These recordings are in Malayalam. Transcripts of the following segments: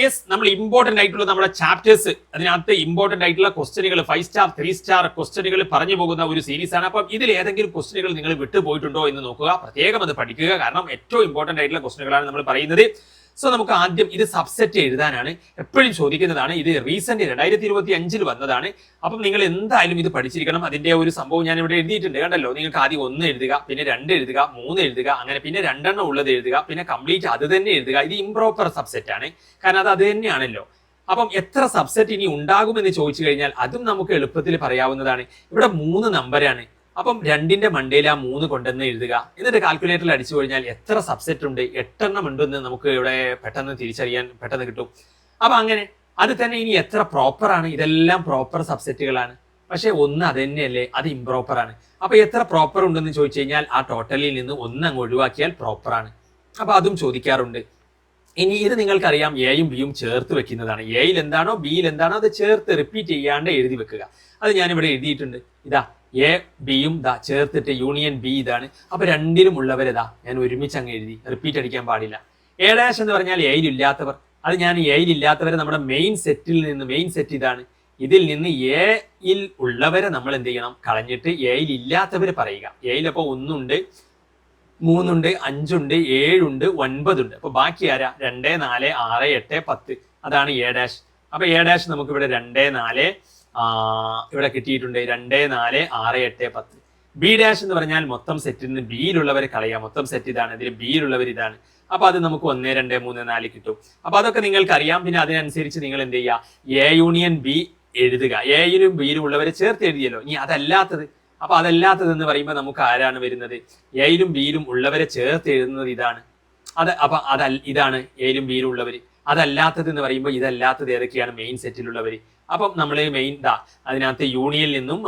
യെസ്, നമ്മൾ ഇമ്പോർട്ടന്റ് ആയിട്ടുള്ള നമ്മുടെ ചാപ്റ്റേഴ്സ്, അതിനകത്ത് ഇമ്പോർട്ടന്റ് ആയിട്ടുള്ള ക്വസ്റ്റ്യനുകൾ 5 സ്റ്റാർ 3 സ്റ്റാർ ക്വസ്റ്റ്യനുകൾ പറഞ്ഞു പോകുന്ന ഒരു സീരീസ് ആണ്. അപ്പം ഇതിൽ ഏതെങ്കിലും ക്വസ്റ്റ്യനുകൾ നിങ്ങൾ വിട്ടുപോയിട്ടുണ്ടോ എന്ന് നോക്കുക, പ്രത്യേകം അത് പഠിക്കുക. കാരണം ഏറ്റവും ഇമ്പോർട്ടന്റ് ആയിട്ടുള്ള ക്വസ്റ്റ്യനുകളാണ് നമ്മൾ പറയുന്നത്. സോ നമുക്ക് ആദ്യം ഇത് സബ്സെറ്റ് എഴുതാനാണ്, എപ്പോഴും ചോദിക്കുന്നതാണ്. ഇത് റീസെന്റ് 2025 വന്നതാണ്. അപ്പം നിങ്ങൾ എന്തായാലും ഇത് പഠിച്ചിരിക്കണം. അതിന്റെ ഒരു സംഭവം ഞാൻ ഇവിടെ എഴുതിയിട്ടുണ്ട്, കണ്ടല്ലോ. നിങ്ങൾക്ക് ആദ്യം 1 എഴുതുക, പിന്നെ 2 എഴുതുക, 3 എഴുതുക, അങ്ങനെ പിന്നെ 2 എണ്ണം ഉള്ളത് എഴുതുക, പിന്നെ കംപ്ലീറ്റ് അത് തന്നെ എഴുതുക. ഇത് ഇംപ്രോപ്പർ സബ്സെറ്റ് ആണ്, കാരണം അത് തന്നെയാണല്ലോ. അപ്പം എത്ര സബ്സെറ്റ് ഇനി ഉണ്ടാകുമെന്ന് ചോദിച്ചു കഴിഞ്ഞാൽ അതും നമുക്ക് എളുപ്പത്തിൽ പറയാവുന്നതാണ്. ഇവിടെ 3 നമ്പറാണ്. അപ്പം 2ന്റെ മണ്ടയിൽ ആ 3 കൊണ്ടുവന്ന് എഴുതുക. എന്നിട്ട് കാൽക്കുലേറ്ററിൽ അടിച്ചു കഴിഞ്ഞാൽ എത്ര സബ്സെറ്റ് ഉണ്ട്, 8 എണ്ണം ഉണ്ടെന്ന് നമുക്ക് ഇവിടെ പെട്ടെന്ന് തിരിച്ചറിയാൻ പെട്ടെന്ന് കിട്ടും. അപ്പൊ അങ്ങനെ അത് തന്നെ. ഇനി എത്ര പ്രോപ്പർ ആണ്, ഇതെല്ലാം പ്രോപ്പർ സബ്സെറ്റുകളാണ്. പക്ഷെ 1 അത് തന്നെയല്ലേ, അത് ഇംപ്രോപ്പർ ആണ്. അപ്പൊ എത്ര പ്രോപ്പർ ഉണ്ടെന്ന് ചോദിച്ചു കഴിഞ്ഞാൽ ആ ടോട്ടലിൽ നിന്ന് 1 അങ്ങ് ഒഴിവാക്കിയാൽ പ്രോപ്പർ ആണ്. അപ്പൊ അതും ചോദിക്കാറുണ്ട്. ഇനി ഇത് നിങ്ങൾക്കറിയാം, എയും ബിയും ചേർത്ത് വെക്കുന്നതാണ്. എയിൽ എന്താണോ ബിയിൽ എന്താണോ അത് ചേർത്ത് റിപ്പീറ്റ് ചെയ്യാണ്ട് എഴുതി വെക്കുക. അത് ഞാനിവിടെ എഴുതിയിട്ടുണ്ട്. ഇതാ എ ബിയും ചേർത്തിട്ട് യൂണിയൻ ബി ഇതാണ്. അപ്പൊ 2ലും ഉള്ളവരിതാ ഞാൻ ഒരുമിച്ച് അങ്ങ് എഴുതി, റിപ്പീറ്റ് അടിക്കാൻ പാടില്ല. എ ഡാഷ് എന്ന് പറഞ്ഞാൽ എയിൽ ഇല്ലാത്തവർ. അത് ഞാൻ എയിൽ ഇല്ലാത്തവരെ നമ്മുടെ മെയിൻ സെറ്റിൽ നിന്ന്, മെയിൻ സെറ്റ് ഇതാണ്, ഇതിൽ നിന്ന് എയിൽ ഉള്ളവരെ നമ്മൾ എന്ത് ചെയ്യണം, കളഞ്ഞിട്ട് എയിൽ ഇല്ലാത്തവരെ പറയുക. എയിൽ അപ്പോൾ 1 ഉണ്ട്, 3 ഉണ്ട്, 5 ഉണ്ട്, 7 ഉണ്ട്, 9 ഉണ്ട്. അപ്പൊ ബാക്കി ആരാ? 2, 4, 6, 8, 10. അതാണ് എ ഡാഷ്. അപ്പൊ എ ഡാഷ് നമുക്ക് ഇവിടെ 2, 4 ഇവിടെ കിട്ടിയിട്ടുണ്ട്. 2, 4, 6, 8, 10. ബി ഡാഷ് എന്ന് പറഞ്ഞാൽ മൊത്തം സെറ്റിൽ നിന്ന് ബിയിലുള്ളവരെ കളയാം. മൊത്തം സെറ്റ് ഇതാണ്, ഇതിൽ ബിയിലുള്ളവർ ഇതാണ്. അപ്പൊ അത് നമുക്ക് 1, 2, 3, 4 കിട്ടും. അപ്പൊ അതൊക്കെ നിങ്ങൾക്ക് അറിയാം. പിന്നെ അതിനനുസരിച്ച് നിങ്ങൾ എന്ത് ചെയ്യുക, എ യൂണിയൻ ബി എഴുതുക. എയിലും ബിയിലും ഉള്ളവരെ ചേർത്ത് എഴുതിയല്ലോ. ഇനി അതല്ലാത്തത്, അപ്പൊ അതല്ലാത്തത് എന്ന് പറയുമ്പോൾ നമുക്ക് ആരാണ് വരുന്നത്? എയിലും ബിയിലും ഉള്ളവരെ ചേർത്ത് എഴുതുന്നത് ഇതാണ്. അപ്പൊ ഇതാണ് എയിലും ബിയിലും ഉള്ളവർ. അതല്ലാത്തത് എന്ന് പറയുമ്പോൾ ഇതല്ലാത്തത് ഏതൊക്കെയാണ്? മെയിൻ സെറ്റിലുള്ളവർ. അപ്പം നമ്മൾ മെയിൻ അതിനകത്ത് യൂണിയനിൽ നിന്നും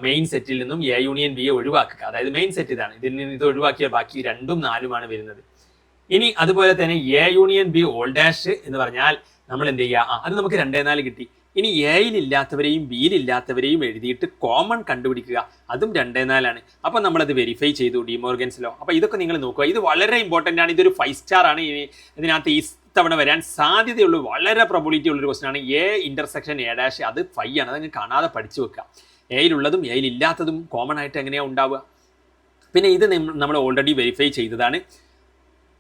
മെയിൻ സെറ്റിൽ നിന്നും എ യൂണിയൻ ബിയെ ഒഴിവാക്കുക. അതായത് മെയിൻ സെറ്റ് ഇതാണ്, ഇതിൽ നിന്ന് ഇത് ഒഴിവാക്കിയാൽ ബാക്കി 2ഉം 4ഉമാണ് വരുന്നത്. ഇനി അതുപോലെ തന്നെ A union B all dash എന്ന് പറഞ്ഞാൽ നമ്മൾ എന്ത് ചെയ്യുക, അത് നമുക്ക് 2, 4 കിട്ടി. ഇനി എയിൽ ഇല്ലാത്തവരെയും ബിയിൽ ഇല്ലാത്തവരെയും എഴുതിയിട്ട് കോമൺ കണ്ടുപിടിക്കുക. അതും 2, 4 ആണ്. അപ്പൊ നമ്മളത് വെരിഫൈ ചെയ്തു ഡിമോർഗൻസ് ലോ. അപ്പൊ ഇതൊക്കെ നിങ്ങൾ നോക്കുക, ഇത് വളരെ ഇമ്പോർട്ടൻ്റ് ആണ്. ഇതൊരു 5 സ്റ്റാർ ആണ്. ഇതിനകത്ത് ഈ തവണ വരാൻ സാധ്യതയുള്ള വളരെ പ്രൊബിലിറ്റി ഉള്ളൊരു ക്വസ്റ്റൻ ആണ്. എ ഇന്റർസെക്ഷൻ എ ഡാഷ്, അത് 5 ആണ്. അതങ്ങ് കാണാതെ പഠിച്ചു വെക്കുക. എയിലുള്ളതും എയിൽ ഇല്ലാത്തതും കോമൺ ആയിട്ട് എങ്ങനെയാണ് ഉണ്ടാവുക? പിന്നെ ഇത് നമ്മൾ ഓൾറെഡി വെരിഫൈ ചെയ്തതാണ്.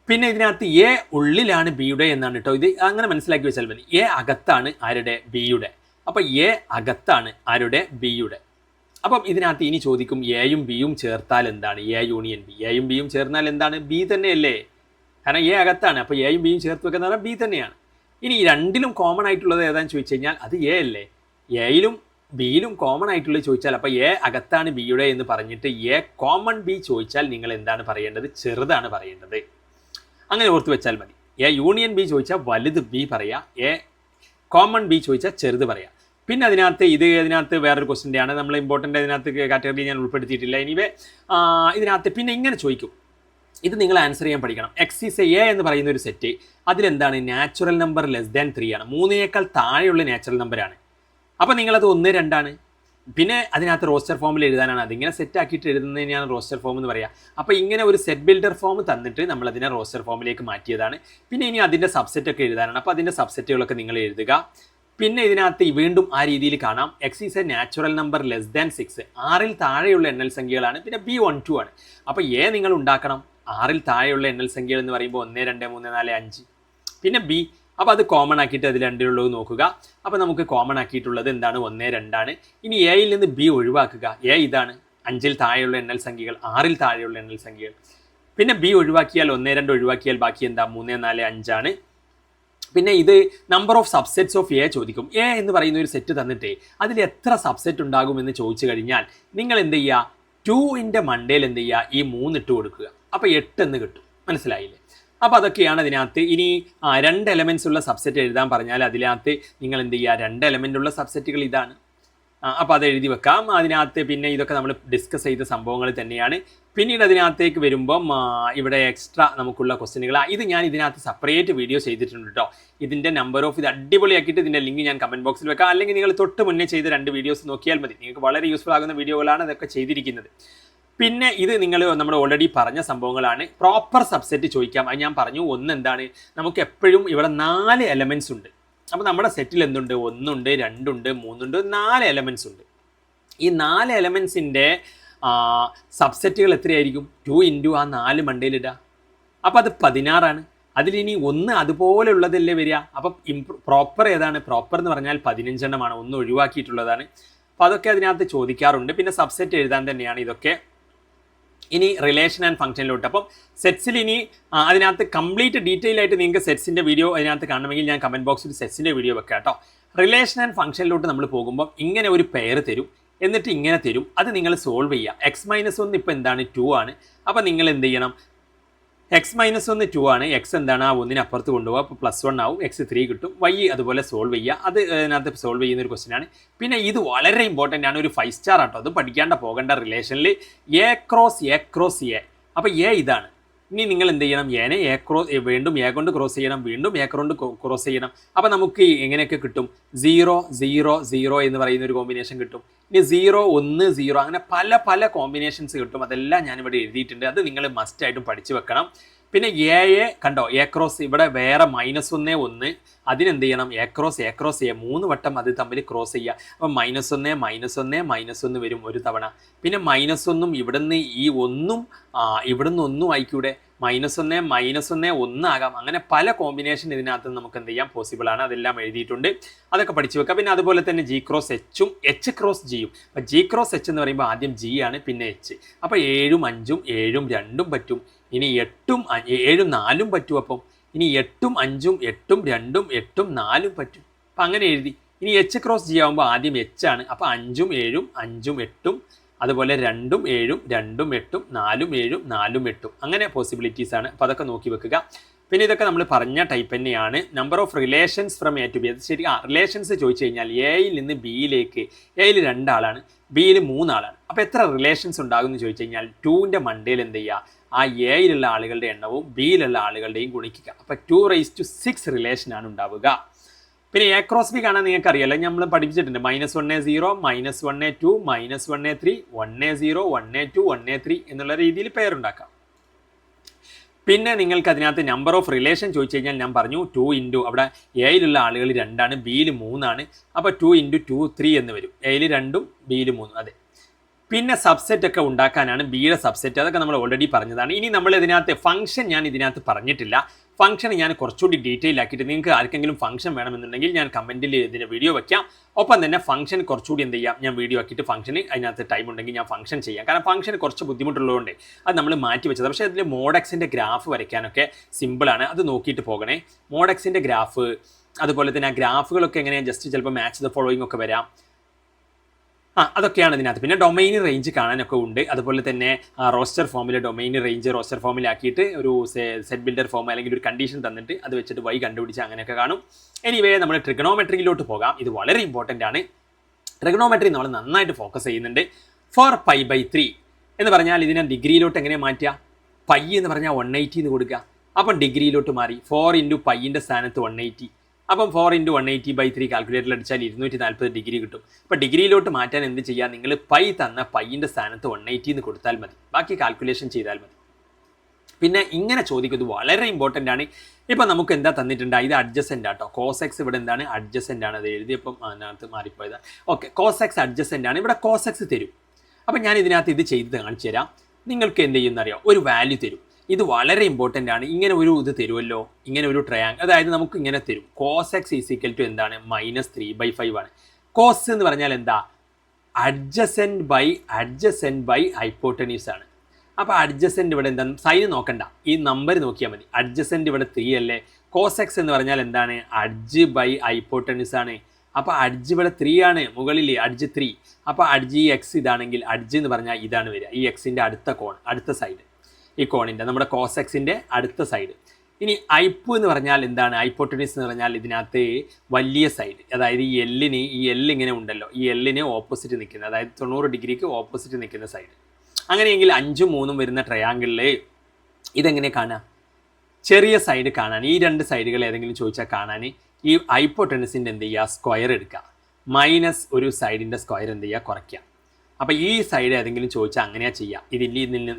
പിന്നെ ഇതിനകത്ത് എ ഉള്ളിലാണ് ബിയുടെ എന്നാണ് കേട്ടോ. ഇത് അങ്ങനെ മനസ്സിലാക്കി വെച്ചാൽ മതി. എ അകത്താണ് ആരുടെ? ബിയുടെ. അപ്പൊ എ അകത്താണ് ആരുടെ? ബിയുടെ. അപ്പം ഇതിനകത്ത് ഇനി ചോദിക്കും, എയും ബിയും ചേർത്താൽ എന്താണ്? A union B. എയും ബിയും ചേർന്നാൽ എന്താണ്? ബി തന്നെയല്ലേ? കാരണം എ അകത്താണ്. അപ്പൊ എയും ബിയും ചേർത്ത് വെക്കുന്ന പറഞ്ഞാൽ ബി തന്നെയാണ്. ഇനി 2ലും കോമൺ ആയിട്ടുള്ളത് ഏതാണെന്ന് ചോദിച്ചു കഴിഞ്ഞാൽ അത് എ അല്ലേ? എയിലും ബിയിലും കോമൺ ആയിട്ടുള്ളത് ചോദിച്ചാൽ അപ്പൊ എ അകത്താണ് ബിയുടെ എന്ന് പറഞ്ഞിട്ട് എ കോമൺ ബി ചോദിച്ചാൽ നിങ്ങൾ എന്താണ് പറയേണ്ടത്? ചെറുതാണ് പറയേണ്ടത്. അങ്ങനെ ഓർത്ത് വെച്ചാൽ മതി. എ യൂണിയൻ ബി ചോദിച്ചാൽ വലുത് ബി പറയാ, എ കോമൺ ബി ചോദിച്ചാൽ ചെറുത് പറയാം. പിന്നെ ഇതിനകത്ത് വേറൊരു ക്വസ്റ്റ്യൻ്റെ ആണ്. നമ്മൾ ഇമ്പോർട്ടൻ്റ് അതിനകത്ത് കാറ്റഗറി ഞാൻ ഉൾപ്പെടുത്തിയിട്ടില്ല. എനിവേ ഇതിനകത്ത് പിന്നെ ഇങ്ങനെ ചോദിക്കും, ഇത് നിങ്ങൾ ആൻസർ ചെയ്യാൻ പഠിക്കണം. എക്സ് ഈസ് എ എന്ന് പറയുന്ന ഒരു സെറ്റ്, അതിലെന്താണ്? നാച്ചുറൽ നമ്പർ <3 ആണ്. 3നേക്കാൾ താഴെയുള്ള നാച്ചുറൽ നമ്പറാണ്. അപ്പം നിങ്ങളത് 1, 2 ആണ്. പിന്നെ അതിനകത്ത് റോസ്റ്റർ ഫോമിൽ എഴുതാനാണ്. അതിങ്ങനെ സെറ്റ് ആക്കിയിട്ട് എഴുതുന്നതിനാണ് റോസ്റ്റർ ഫോം എന്ന് പറയുക. അപ്പോൾ ഇങ്ങനെ ഒരു സെറ്റ് ബിൽഡർ ഫോം തന്നിട്ട് നമ്മൾ അതിനെ റോസ്റ്റർ ഫോമിലേക്ക് മാറ്റിയതാണ്. പിന്നെ ഇനി അതിൻ്റെ സബ്സെറ്റ് ഒക്കെ എഴുതാനാണ്. അപ്പോൾ അതിൻ്റെ സബ്സെറ്റുകളൊക്കെ നിങ്ങൾ എഴുതുക. പിന്നെ ഇതിനകത്ത് വീണ്ടും ആ രീതിയിൽ കാണാം. X is A natural number <6. 6ൽ താഴെയുള്ള എണ്ണൽ സംഖ്യകളാണ്. പിന്നെ ബി 1, 2 ആണ്. അപ്പോൾ എ നിങ്ങൾ ഉണ്ടാക്കണം. 6ൽ താഴെയുള്ള എണ്ണൽ സംഖ്യകൾ എന്ന് പറയുമ്പോൾ 1, 2, 3, 4, 5. പിന്നെ ബി, അപ്പോൾ അത് കോമൺ ആക്കിയിട്ട് അത് 2 നോക്കുക. അപ്പോൾ നമുക്ക് കോമൺ ആക്കിയിട്ടുള്ളത് എന്താണ്? 1, 2 ആണ്. ഇനി എയിൽ നിന്ന് ബി ഒഴിവാക്കുക. എ ഇതാണ്, 5ൽ താഴെയുള്ള എണ്ണൽ സംഖ്യകൾ, 6ൽ താഴെയുള്ള എണ്ണൽ സംഖ്യകൾ. പിന്നെ ബി ഒഴിവാക്കിയാൽ 1, 2 ഒഴിവാക്കിയാൽ ബാക്കി എന്താ? 3, 4, 5 ആണ്. പിന്നെ ഇത് number of subsets of A ചോദിക്കും. എ എന്ന് പറയുന്ന ഒരു സെറ്റ് തന്നിട്ട് അതിൽ എത്ര സബ്സെറ്റ് ഉണ്ടാകുമെന്ന് ചോദിച്ചു കഴിഞ്ഞാൽ നിങ്ങൾ എന്ത് ചെയ്യുക? 2ന്റെ മണ്ടയിൽ എന്ത് ചെയ്യുക? ഈ 3 ഇട്ട് കൊടുക്കുക. അപ്പോൾ 8 എന്ന് കിട്ടും. മനസ്സിലായില്ലേ? അപ്പോൾ അതൊക്കെയാണ് അതിനകത്ത്. ഇനി 2 എലമെൻറ്റ്സ് ഉള്ള സബ്സെറ്റ് എഴുതാൻ പറഞ്ഞാൽ അതിനകത്ത് നിങ്ങൾ എന്ത് ചെയ്യുക? 2 എലമെൻ്റ് ഉള്ള സബ്സെറ്റുകൾ ഇതാണ്. അപ്പോൾ അത് എഴുതി വെക്കാം. അതിനകത്ത് പിന്നെ ഇതൊക്കെ നമ്മൾ ഡിസ്കസ് ചെയ്ത സംഭവങ്ങൾ തന്നെയാണ്. പിന്നീട് അതിനകത്തേക്ക് വരുമ്പം ഇവിടെ എക്സ്ട്രാ നമുക്കുള്ള ക്വസ്റ്റ്യനുകൾ ഇത് ഞാൻ ഇതിനകത്ത് സെപ്പറേറ്റ് വീഡിയോ ചെയ്തിട്ടുണ്ട് കേട്ടോ. ഇതിൻ്റെ നമ്പർ ഓഫ് ഇത് അടിപൊളിയാക്കിയിട്ട് ഇതിൻ്റെ ലിങ്ക് ഞാൻ കമൻറ്റ് ബോക്സിൽ വെക്കാം. അല്ലെങ്കിൽ നിങ്ങൾ തൊട്ട് മുന്നേ ചെയ്ത 2 വീഡിയോസ് നോക്കിയാൽ മതി. നിങ്ങൾക്ക് വളരെ യൂസ്ഫുൾ ആകുന്ന വീഡിയോകളാണ് ഇതൊക്കെ ചെയ്തിരിക്കുന്നത്. പിന്നെ ഇത് നമ്മൾ ഓൾറെഡി പറഞ്ഞ സംഭവങ്ങളാണ്. പ്രോപ്പർ സബ്സെറ്റ് ചോദിക്കാം. അത് ഞാൻ പറഞ്ഞു. ഒന്ന് എന്താണ്? നമുക്ക് എപ്പോഴും ഇവിടെ 4 എലമെൻറ്റ്സ് ഉണ്ട്. അപ്പോൾ നമ്മുടെ സെറ്റിൽ എന്തുണ്ട്? 1 ഉണ്ട്, 2 ഉണ്ട്, 3 ഉണ്ട്, 4 എലമെൻറ്റ്സ് ഉണ്ട്. ഈ 4 എലമെൻറ്റ്സിൻ്റെ സബ്സെറ്റുകൾ എത്രയായിരിക്കും? 2 ഇൻറ്റു ആ 4 മണ്ടയിലിടുക. അപ്പോൾ അത് 16ആണ്. അതിലിനി 1 അതുപോലെ ഉള്ളതല്ലേ വരിക. അപ്പം പ്രോപ്പർ ഏതാണ്? പ്രോപ്പർ എന്ന് പറഞ്ഞാൽ 15 എണ്ണമാണ്, 1 ഒഴിവാക്കിയിട്ടുള്ളതാണ്. അപ്പോൾ അതൊക്കെ അതിനകത്ത് ചോദിക്കാറുണ്ട്. പിന്നെ സബ്സെറ്റ് എഴുതാൻ തന്നെയാണ് ഇതൊക്കെ. ഇനി റിലേഷൻ ആൻഡ് ഫംഗ്ഷനിലോട്ട്. അപ്പം സെറ്റ്സിൽ ഇനി അതിനകത്ത് കംപ്ലീറ്റ് ഡീറ്റെയിൽ ആയിട്ട് നിങ്ങൾക്ക് സെറ്റ്സിൻ്റെ വീഡിയോ അതിനകത്ത് കാണണമെങ്കിൽ ഞാൻ കമൻറ്റ് ബോക്സിൽ സെറ്റ്സിൻ്റെ വീഡിയോ വെക്കാം കേട്ടോ. റിലേഷൻ ആൻഡ് ഫംഗ്ഷനിലോട്ട് നമ്മൾ പോകുമ്പോൾ ഇങ്ങനെ ഒരു പെയർ തരും, എന്നിട്ട് ഇങ്ങനെ തരും. അത് നിങ്ങൾ സോൾവ് ചെയ്യുക. x-1 ഇപ്പോൾ എന്താണ്? 2 ആണ്. അപ്പോൾ നിങ്ങൾ എന്ത് ചെയ്യണം? x-1 2 ആണ്. എക്സ് എന്താണ്? ആ 1 അപ്പുറത്ത് കൊണ്ടുപോകുക. അപ്പോൾ +1 ആവും. x3 കിട്ടും. y അതുപോലെ സോൾവ് ചെയ്യുക. അത് അതിനകത്ത് സോൾവ് ചെയ്യുന്ന ഒരു ക്വസ്റ്റ്യൻ ആണ്. പിന്നെ ഇത് വളരെ ഇമ്പോർട്ടൻ്റ് ആണ്, ഒരു 5 സ്റ്റാർ ആട്ടോ. അത് പഠിക്കാണ്ട പോകേണ്ട റിലേഷനിൽ A ക്രോസ് A. അപ്പോൾ A ഇതാണ്. ഇനി നിങ്ങൾ എന്ത് ചെയ്യണം? എനെ വീണ്ടും എ കൊണ്ട് ക്രോസ് ചെയ്യണം, വീണ്ടും എ കൊണ്ട് ക്രോസ് ചെയ്യണം. അപ്പോൾ നമുക്ക് എങ്ങനെയൊക്കെ കിട്ടും? 0 0 0 എന്ന് പറയുന്ന ഒരു കോമ്പിനേഷൻ കിട്ടും. ഇനി 0 1 0 അങ്ങനെ പല കോമ്പിനേഷൻസ് കിട്ടും. അതെല്ലാം ഞാനിവിടെ എഴുതിയിട്ടുണ്ട്. അത് നിങ്ങൾ മസ്റ്റായിട്ടും പഠിച്ചു വെക്കണം. പിന്നെ എ കണ്ടോ? എ ക്രോസ് ഇവിടെ വേറെ -1 1 അതിനെന്ത് ചെയ്യണം? എ ക്രോസ് എ 3 വട്ടം അത് തമ്മിൽ ക്രോസ് ചെയ്യുക. അപ്പം -1 -1 വരും ഒരു തവണ. പിന്നെ -1 ഇവിടുന്ന് ഈ 1 ഇവിടുന്ന് 1 ആയിക്കൂടെ? -1 1 ആകാം. അങ്ങനെ പല കോമ്പിനേഷൻ ഇതിനകത്ത് നമുക്ക് എന്ത് ചെയ്യാം? പോസിബിൾ ആണ്. അതെല്ലാം എഴുതിയിട്ടുണ്ട്. അതൊക്കെ പഠിച്ചു വെക്കുക. പിന്നെ അതുപോലെ തന്നെ G ക്രോസ് Hഉം H ക്രോസ് Gയും. അപ്പോൾ G ക്രോസ് H എന്ന് പറയുമ്പോൾ ആദ്യം G ആണ്, പിന്നെ H. അപ്പോൾ 7 5 7 2 പറ്റും. ഇനി 8 7 4 പറ്റും. അപ്പം ഇനി 8 5 8 2 8 4 പറ്റും. അപ്പം അങ്ങനെ എഴുതി. ഇനി H ക്രോസ് G ആകുമ്പോൾ ആദ്യം H ആണ്. അപ്പോൾ 5 7 5 8 അതുപോലെ 2 7 2 8 4 7 4 8 അങ്ങനെ പോസിബിലിറ്റീസ് ആണ്. അപ്പോൾ അതൊക്കെ നോക്കി വെക്കുക. പിന്നെ ഇതൊക്കെ നമ്മൾ പറഞ്ഞ ടൈപ്പ് തന്നെയാണ്. Number of relations from A to B. അത് ശരി. റിലേഷൻസ് ചോദിച്ചു കഴിഞ്ഞാൽ എയിൽ നിന്ന് ബിയിലേക്ക്, എയിൽ 2 ആളാണ്, ബിയിൽ 3 ആളാണ്. അപ്പോൾ എത്ര റിലേഷൻസ് ഉണ്ടാകും എന്ന് ചോദിച്ചു കഴിഞ്ഞാൽ 2ൻ്റെ മണ്ടയിൽ എന്ത് ചെയ്യുക? ആ എയിലുള്ള ആളുകളുടെ എണ്ണവും ബിയിലുള്ള ആളുകളുടെയും ഗുണിക്കുക. അപ്പോൾ 2�6 റിലേഷനാണ് ഉണ്ടാവുക. പിന്നെ A ക്രോസ് B കാണാൻ നിങ്ങൾക്ക് അറിയാലോ, നമ്മൾ പഠിപ്പിച്ചിട്ടുണ്ട്. -1 0 -1 2 -1 3 1 0 1 2 1 3 എന്നുള്ള രീതിയിൽ പേരുണ്ടാക്കാം. പിന്നെ നിങ്ങൾക്ക് അതിനകത്ത് നമ്പർ ഓഫ് റിലേഷൻ ചോദിച്ചു കഴിഞ്ഞാൽ ഞാൻ പറഞ്ഞു 2 ഇൻറ്റു അവിടെ എയിലുള്ള ആളുകൾ 2 ആണ്, ബിയിൽ 3 ആണ്. അപ്പോൾ 2 ഇൻറ്റു 2 3 എന്ന് വരും. എയിൽ 2ഉം ബിയിൽ 3. അതെ. പിന്നെ സബ്സെറ്റ് ഒക്കെ ഉണ്ടാക്കാനാണ് ബിയുടെ സബ്സെറ്റ്. അതൊക്കെ നമ്മൾ ഓൾറെഡി പറഞ്ഞതാണ്. ഇനി നമ്മൾ ഇതിനകത്ത് ഫംഗ്ഷൻ ഞാൻ ഇതിനകത്ത് പറഞ്ഞിട്ടില്ല. ഫംഗ്ഷൻ ഞാൻ കുറച്ചുകൂടി ഡീറ്റെയിൽ ആക്കിയിട്ട് നിങ്ങൾക്ക് ആർക്കെങ്കിലും ഫംഗ്ഷൻ വേണമെന്നുണ്ടെങ്കിൽ ഞാൻ കമൻറ്റിൽ ഇതിൻ്റെ വീഡിയോ വയ്ക്കാം. ഒപ്പം തന്നെ ഫംഗ്ഷൻ കുറച്ചുകൂടി എന്ത് ചെയ്യാം? ഞാൻ വീഡിയോ ആക്കിയിട്ട് ഫംഗ്ഷന് അതിനകത്ത് ടൈം ഉണ്ടെങ്കിൽ ഞാൻ ഫംഗ്ഷൻ ചെയ്യാം. കാരണം ഫംഗ്ഷൻ കുറച്ച് ബുദ്ധിമുട്ടുള്ളതുകൊണ്ട് അത് നമ്മൾ മാറ്റി വെച്ചത്. പക്ഷേ അതിൽ മോഡെക്സിൻ്റെ ഗ്രാഫ് വരയ്ക്കാനൊക്കെ സിമ്പിളാണ്. അത് നോക്കിയിട്ട് പോകണേ. മോഡെക്സിൻ്റെ ഗ്രാഫ്, അതുപോലെ തന്നെ ആ ഗ്രാഫുകളൊക്കെ എങ്ങനെയാണ് ജസ്റ്റ് ചിലപ്പോൾ മാച്ച് ദ ഫോളോയിങ് ഒക്കെ വരാം. അതൊക്കെയാണ് ഇതിനകത്ത്. പിന്നെ ഡൊമൈൻ റേഞ്ച് കാണാനൊക്കെ ഉണ്ട്. അതുപോലെ തന്നെ റോസ്റ്റർ ഫോമിൽ ഡൊമൈൻ റേഞ്ച് റോസ്റ്റർ ഫോമിലാക്കിയിട്ട് ഒരു സെറ്റ് ബിൽഡർ ഫോം അല്ലെങ്കിൽ ഒരു കണ്ടീഷൻ തന്നിട്ട് അത് വെച്ചിട്ട് y കണ്ടുപിടിച്ച് അങ്ങനെയൊക്കെ കാണും. എനിവേ നമ്മൾ ട്രിഗണോമെട്രിയിലോട്ട് പോകാം. ഇത് വളരെ ഇമ്പോർട്ടൻ്റ് ആണ്. ട്രിഗണോമെട്രി നമ്മൾ നന്നായിട്ട് ഫോക്കസ് ചെയ്യുന്നുണ്ട്. 4π/3 എന്ന് പറഞ്ഞാൽ ഇതിനെ ഡിഗ്രിയിലോട്ട് എങ്ങനെ മാറ്റുക? പൈ എന്ന് പറഞ്ഞാൽ 180 എന്ന് കൊടുക്കുക. അപ്പം ഡിഗ്രിയിലോട്ട് മാറി. 4 ഇൻറ്റു പൈൻ്റെ സ്ഥാനത്ത് 180. അപ്പം 4 ഇൻറ്റു 180/3 കാൽക്കുലേറ്ററിൽ അടിച്ചാൽ 240 ഡിഗ്രി കിട്ടും. അപ്പോൾ ഡിഗ്രിയിലോട്ട് മാറ്റാൻ എന്ത് ചെയ്യുക? നിങ്ങൾ പൈ തന്ന പൈൻ്റെ സ്ഥാനത്ത് 180 എന്ന് കൊടുത്താൽ മതി. ബാക്കി കാൽക്കുലേഷൻ ചെയ്താൽ മതി. പിന്നെ ഇങ്ങനെ ചോദിക്കുന്നത് വളരെ ഇമ്പോർട്ടൻ്റ് ആണ്. ഇപ്പം നമുക്ക് എന്താ തന്നിട്ടുണ്ട്? ഇത് അഡ്ജസൻ്റ് ആട്ടോ. കോസ് ഇവിടെ എന്താണ്? അഡ്ജസൻ്റ് ആണ്. അത് എഴുതിയപ്പം അതിനകത്ത് മാറിപ്പോയതാണ്. ഓക്കെ, കോസ് അഡ്ജസൻ്റ് ആണ്. ഇവിടെ കോസ് തരും. അപ്പം ഞാൻ ഇതിനകത്ത് ഇത് ചെയ്ത് കാണിച്ചു തരാം. നിങ്ങൾക്ക് എന്ത് ചെയ്യുന്നറിയോ? ഒരു വാല്യൂ തരും. ഇത് വളരെ ഇമ്പോർട്ടൻ്റ് ആണ്. ഇങ്ങനെ ഒരു ഇത് തരുമല്ലോ, ഇങ്ങനെ ഒരു ട്രയാങ്കിൾ. അതായത് നമുക്ക് ഇങ്ങനെ തരും. കോസ് x = എന്താണ്? -3/5 ആണ്. കോസ് എന്ന് പറഞ്ഞാൽ എന്താ? അഡ്ജസെൻറ്റ് ബൈ ഹൈപ്പോട്ടനീസ് ആണ്. അപ്പോൾ അഡ്ജസെൻറ്റ് ഇവിടെ എന്താണ്? സൈൻ നോക്കണ്ട, ഈ നമ്പർ നോക്കിയാൽ മതി. അഡ്ജസെൻറ്റ് ഇവിടെ 3 അല്ലേ? കോസ് x എന്ന് പറഞ്ഞാൽ എന്താണ്? അഡ്ജ് ബൈ ഹൈപ്പോട്ടനീസ് ആണ്. അപ്പോൾ അഡ്ജ് ഇവിടെ 3 ആണ്, മുകളിൽ അഡ്ജ് 3. അപ്പോൾ അഡ്ജ് ഈ x ഇതാണെങ്കിൽ അഡ്ജ് എന്ന് പറഞ്ഞാൽ ഇതാണ് വരിക. ഈ എക്സിൻ്റെ അടുത്ത കോൺ, അടുത്ത സൈഡ്, ഈ കോണിൻ്റെ നമ്മുടെ കോസ് എക്സിൻ്റെ അടുത്ത സൈഡ്. ഇനി ഹൈപ്പ് എന്ന് പറഞ്ഞാൽ എന്താണ്? ഹൈപ്പോട്ടനീസ് എന്ന് പറഞ്ഞാൽ ഇതിനകത്ത് വലിയ സൈഡ്. അതായത് ഈ എൽ ഇങ്ങനെ ഉണ്ടല്ലോ, ഈ എല്ലിന് ഓപ്പോസിറ്റ് നിൽക്കുന്നത്, അതായത് 90 ഡിഗ്രിക്ക് ഓപ്പോസിറ്റ് നിൽക്കുന്ന സൈഡ്. അങ്ങനെയെങ്കിൽ 5 3 വരുന്ന ട്രയാങ്കിളിൽ ഇതെങ്ങനെ കാണാം? ചെറിയ സൈഡ് കാണാൻ ഈ 2 സൈഡുകൾ ഏതെങ്കിലും ചോദിച്ചാൽ കാണാൻ ഈ ഹൈപ്പോട്ടനസിൻ്റെ എന്ത് ചെയ്യുക? സ്ക്വയർ എടുക്കുക. മൈനസ് ഒരു സൈഡിൻ്റെ സ്ക്വയർ എന്ത് ചെയ്യുക? കുറയ്ക്കുക. അപ്പോൾ ഈ സൈഡ് ഏതെങ്കിലും ചോദിച്ചാൽ അങ്ങനെയാണ് ചെയ്യുക.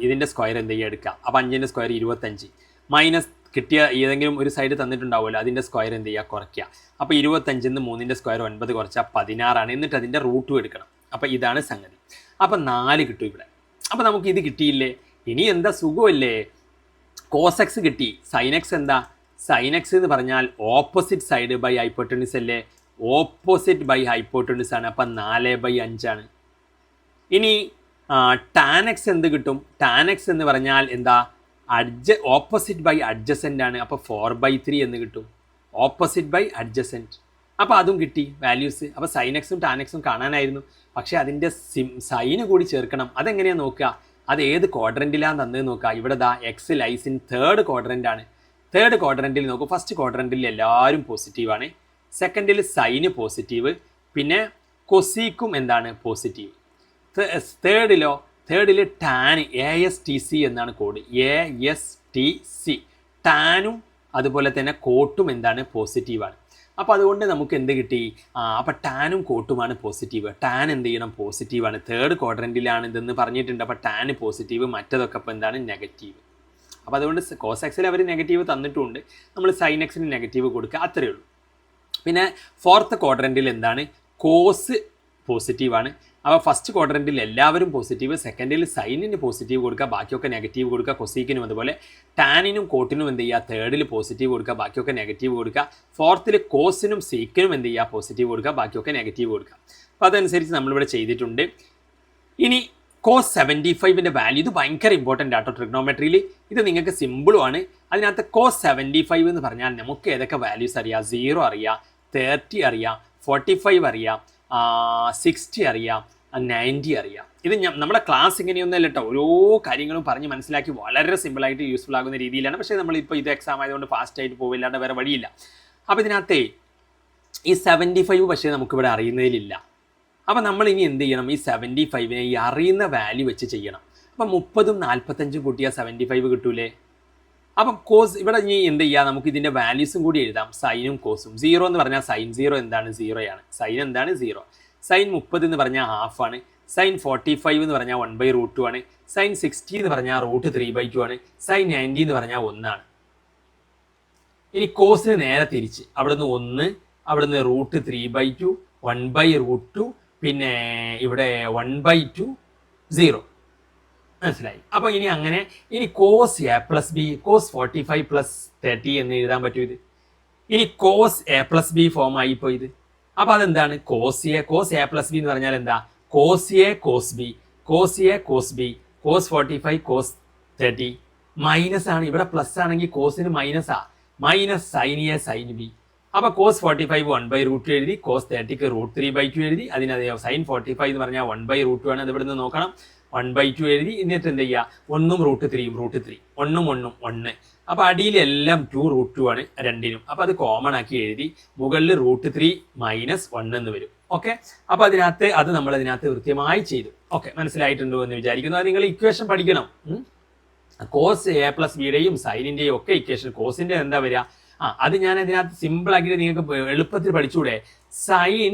ഇതിൻ്റെ സ്ക്വയർ എന്ത് ചെയ്യുക? എടുക്കുക. അപ്പോൾ 5ൻ്റെ സ്ക്വയർ 25 മൈനസ് കിട്ടിയ ഏതെങ്കിലും ഒരു സൈഡ് തന്നിട്ടുണ്ടാവുമല്ലോ, അതിൻ്റെ സ്ക്വയർ എന്ത് ചെയ്യുക, കുറയ്ക്കുക. അപ്പോൾ 25 3ൻ്റെ സ്ക്വയർ 9 കുറച്ചാൽ 16 എന്നിട്ട് അതിൻ്റെ റൂട്ടും എടുക്കണം. അപ്പോൾ ഇതാണ് സംഗതി. അപ്പോൾ 4 കിട്ടും ഇവിടെ. അപ്പോൾ നമുക്ക് ഇത് കിട്ടിയില്ലേ, ഇനി എന്താ സുഖമല്ലേ, കോസ് എക്സ് കിട്ടി. സൈൻ എക്സ് എന്താ, സൈൻ എക്സ് എന്ന് പറഞ്ഞാൽ ഓപ്പോസിറ്റ് സൈഡ് ബൈ ഹൈപ്പോട്ടനിസ് അല്ലേ, ഓപ്പോസിറ്റ് ബൈ ഹൈപ്പോട്ടനിസ് ആണ്. അപ്പം 4/5 ആണ്. ഇനി ടാൻ എക്സ് എന്ത് കിട്ടും, ടാൻ എക്സ് എന്ന് പറഞ്ഞാൽ എന്താ, ഓപ്പോസിറ്റ് ബൈ അഡ്ജസെൻ്റ് ആണ്. അപ്പോൾ 4/3 എന്ന് കിട്ടും, ഓപ്പോസിറ്റ് ബൈ അഡ്ജസെൻറ്റ്. അപ്പോൾ അതും കിട്ടി വാല്യൂസ്. അപ്പോൾ സൈൻ എക്സും ടാൻ എക്സും കാണാനായിരുന്നു, പക്ഷേ അതിൻ്റെ സൈന് കൂടി ചേർക്കണം. അതെങ്ങനെയാണ് നോക്കുക, അത് ഏത് ക്വാഡ്രൻറ്റിലാണ് തന്നത് നോക്കുക. ഇവിടെ ദാ X lies in third quadrant ആണ്. തേർഡ് ക്വാഡ്രൻറ്റിൽ നോക്കൂ, ഫസ്റ്റ് ക്വാഡ്രൻറ്റിൽ എല്ലാവരും പോസിറ്റീവാണ്, സെക്കൻഡിൽ സൈന് പോസിറ്റീവ്, പിന്നെ കൊസീക്കും എന്താണ് പോസിറ്റീവ്. തേർഡിൽ ടാൻ ASTC എന്നാണ് കോഡ്, ASTC. ടാനും അതുപോലെ തന്നെ കോട്ടും എന്താണ് പോസിറ്റീവാണ്. അപ്പോൾ അതുകൊണ്ട് നമുക്ക് എന്ത് കിട്ടി, അപ്പോൾ ടാനും കോട്ടുമാണ് പോസിറ്റീവ്. ടാൻ എന്ത് ചെയ്യണം, പോസിറ്റീവാണ്, തേർഡ് ക്വാഡ്രൻറ്റിലാണ് ഇതെന്ന് പറഞ്ഞിട്ടുണ്ട്. അപ്പോൾ ടാൻ പോസിറ്റീവ്, മറ്റതൊക്കെ ഇപ്പോൾ എന്താണ് നെഗറ്റീവ്. അപ്പോൾ അതുകൊണ്ട് കോസ് എക്സിൽ അവർ നെഗറ്റീവ് തന്നിട്ടുണ്ട്, നമ്മൾ സൈൻ എക്സിന് നെഗറ്റീവ് കൊടുക്കുക, അത്രയേ ഉള്ളൂ. പിന്നെ ഫോർത്ത് ക്വാഡ്രൻറ്റിൽ എന്താണ്, കോസ് പോസിറ്റീവാണ്. അപ്പോൾ ഫസ്റ്റ് ക്വാഡ്രൻറ്റിൽ എല്ലാവരും പോസിറ്റീവ്, സെക്കൻഡിൽ സൈനിന് പോസിറ്റീവ് കൊടുക്കുക, ബാക്കിയൊക്കെ നെഗറ്റീവ് കൊടുക്കുക. കൊസീക്കിനും അതുപോലെ ടാനിനും കോട്ടിനും എന്ത് ചെയ്യുക, തേർഡിൽ പോസിറ്റീവ് കൊടുക്കുക, ബാക്കിയൊക്കെ നെഗറ്റീവ് കൊടുക്കുക. ഫോർത്തിൽ കോസിനും സീക്കിനും എന്ത് ചെയ്യുക, പോസിറ്റീവ് കൊടുക്കുക, ബാക്കിയൊക്കെ നെഗറ്റീവ് കൊടുക്കുക. അപ്പോൾ അതനുസരിച്ച് നമ്മളിവിടെ ചെയ്തിട്ടുണ്ട്. ഇനി കോസ് 75ൻ്റെ വാല്യൂ, ഇത് ഭയങ്കര ഇമ്പോർട്ടൻ്റ് ആട്ടോ ട്രിഗ്നോമെട്രിയിൽ. ഇത് നിങ്ങൾക്ക് സിമ്പിളുമാണ്. അതിനകത്ത് കോസ് 75 എന്ന് പറഞ്ഞാൽ നമുക്ക് ഏതൊക്കെ വാല്യൂസ് അറിയാം, 0 അറിയാം, 30 അറിയാം, 45 അറിയാം, 60 അറിയാം, 90 അറിയാം. ഇത് നമ്മുടെ ക്ലാസ് ഇങ്ങനെയൊന്നുമല്ല കേട്ടോ, ഓരോ കാര്യങ്ങളും പറഞ്ഞ് മനസ്സിലാക്കി വളരെ സിമ്പിളായിട്ട് യൂസ്ഫുൾ ആകുന്ന രീതിയിലാണ്. പക്ഷേ നമ്മളിപ്പോൾ ഇത് എക്സാം ആയതുകൊണ്ട് ഫാസ്റ്റായിട്ട് പോവില്ലാണ്ട് വേറെ വഴിയില്ല. അപ്പോൾ ഇതിനകത്ത് ഈ 75 പക്ഷേ നമുക്കിവിടെ അറിയുന്നതിലില്ല. അപ്പോൾ നമ്മൾ ഇനി എന്ത് ചെയ്യണം, ഈ 75നെ ഈ അറിയുന്ന വാല്യൂ വെച്ച് ചെയ്യണം. അപ്പം 30ഉം 45ഉം കൂട്ടിയാൽ 75 കിട്ടൂലേ. അപ്പം കോസ് ഇവിടെ ഇനി എന്ത് ചെയ്യുക, നമുക്ക് ഇതിൻ്റെ വാല്യൂസും കൂടി എഴുതാം, സൈനും കോസും. 0 എന്ന് പറഞ്ഞാൽ സൈൻ 0 എന്താണ്, 0 ആണ്. സൈൻ എന്താണ് 0. സൈൻ 30 എന്ന് പറഞ്ഞാൽ ഹാഫ് ആണ്. സൈൻ 45 എന്ന് പറഞ്ഞാൽ 1/√2 ആണ്. സൈൻ 60 എന്ന് പറഞ്ഞാൽ √3/2 ആണ്. സൈൻ 90 എന്ന് പറഞ്ഞാൽ 1 ആണ്. ഇനി കോസിന് നേരെ തിരിച്ച്, അവിടുന്ന് 1, അവിടുന്ന് √3/2, 1/√2, പിന്നെ ഇവിടെ 1/2, 0. മനസ്സിലായി. അപ്പോൾ ഇനി അങ്ങനെ ഇനി കോസ് A+B, കോസ് 45 + 30 എന്ന് എഴുതാൻ പറ്റും ഇത്. ഇനി കോസ് A+B ഫോം ആയിപ്പോ ഇത്. അപ്പോൾ അതെന്താണ്, കോസ് A+B എന്ന് പറഞ്ഞാൽ എന്താ, cos A cos B, cos A cos B, cos 45 cos 30. Minus ആണ്, ഇവിടെ പ്ലസ് ആണെങ്കിൽ കോസിന് മൈനസാ, minus sine A sine B. അപ്പോൾ കോസ് 45 1/√2 എഴുതി, കോസ് 30ക്ക് √3/2 എഴുതി. അതിനത് സൈൻ 45 എന്ന് പറഞ്ഞാൽ 1/√2 ആണ്, അത് ഇവിടെ നിന്ന് നോക്കണം. 1/2 എഴുതി. എന്നിട്ട് എന്ത് ചെയ്യുക, 1ഉം √3യും, √3, 1ഉം 1ഉം 1. അപ്പോൾ അടിയിലെല്ലാം 2√2 ആണ് രണ്ടിനും. അപ്പോൾ അത് കോമൺ ആക്കി എഴുതി, മുകളിൽ √3 - 1 എന്ന് വരും. ഓക്കെ. അപ്പോൾ അതിനകത്ത് അത് നമ്മൾ അതിനകത്ത് കൃത്യമായി ചെയ്തു. ഓക്കെ, മനസ്സിലായിട്ടുണ്ടോ എന്ന് വിചാരിക്കുന്നു. അത് നിങ്ങൾ ഇക്വേഷൻ പഠിക്കണം. കോസ് A+Bയുടെയും സൈനിൻ്റെയും ഒക്കെ ഇക്വേഷൻ, കോസിൻ്റെ എന്താ വരിക, അത് ഞാൻ അതിനകത്ത് സിമ്പിൾ ആക്കിയിട്ട് നിങ്ങൾക്ക് എളുപ്പത്തിൽ പഠിച്ചൂടെ. സൈൻ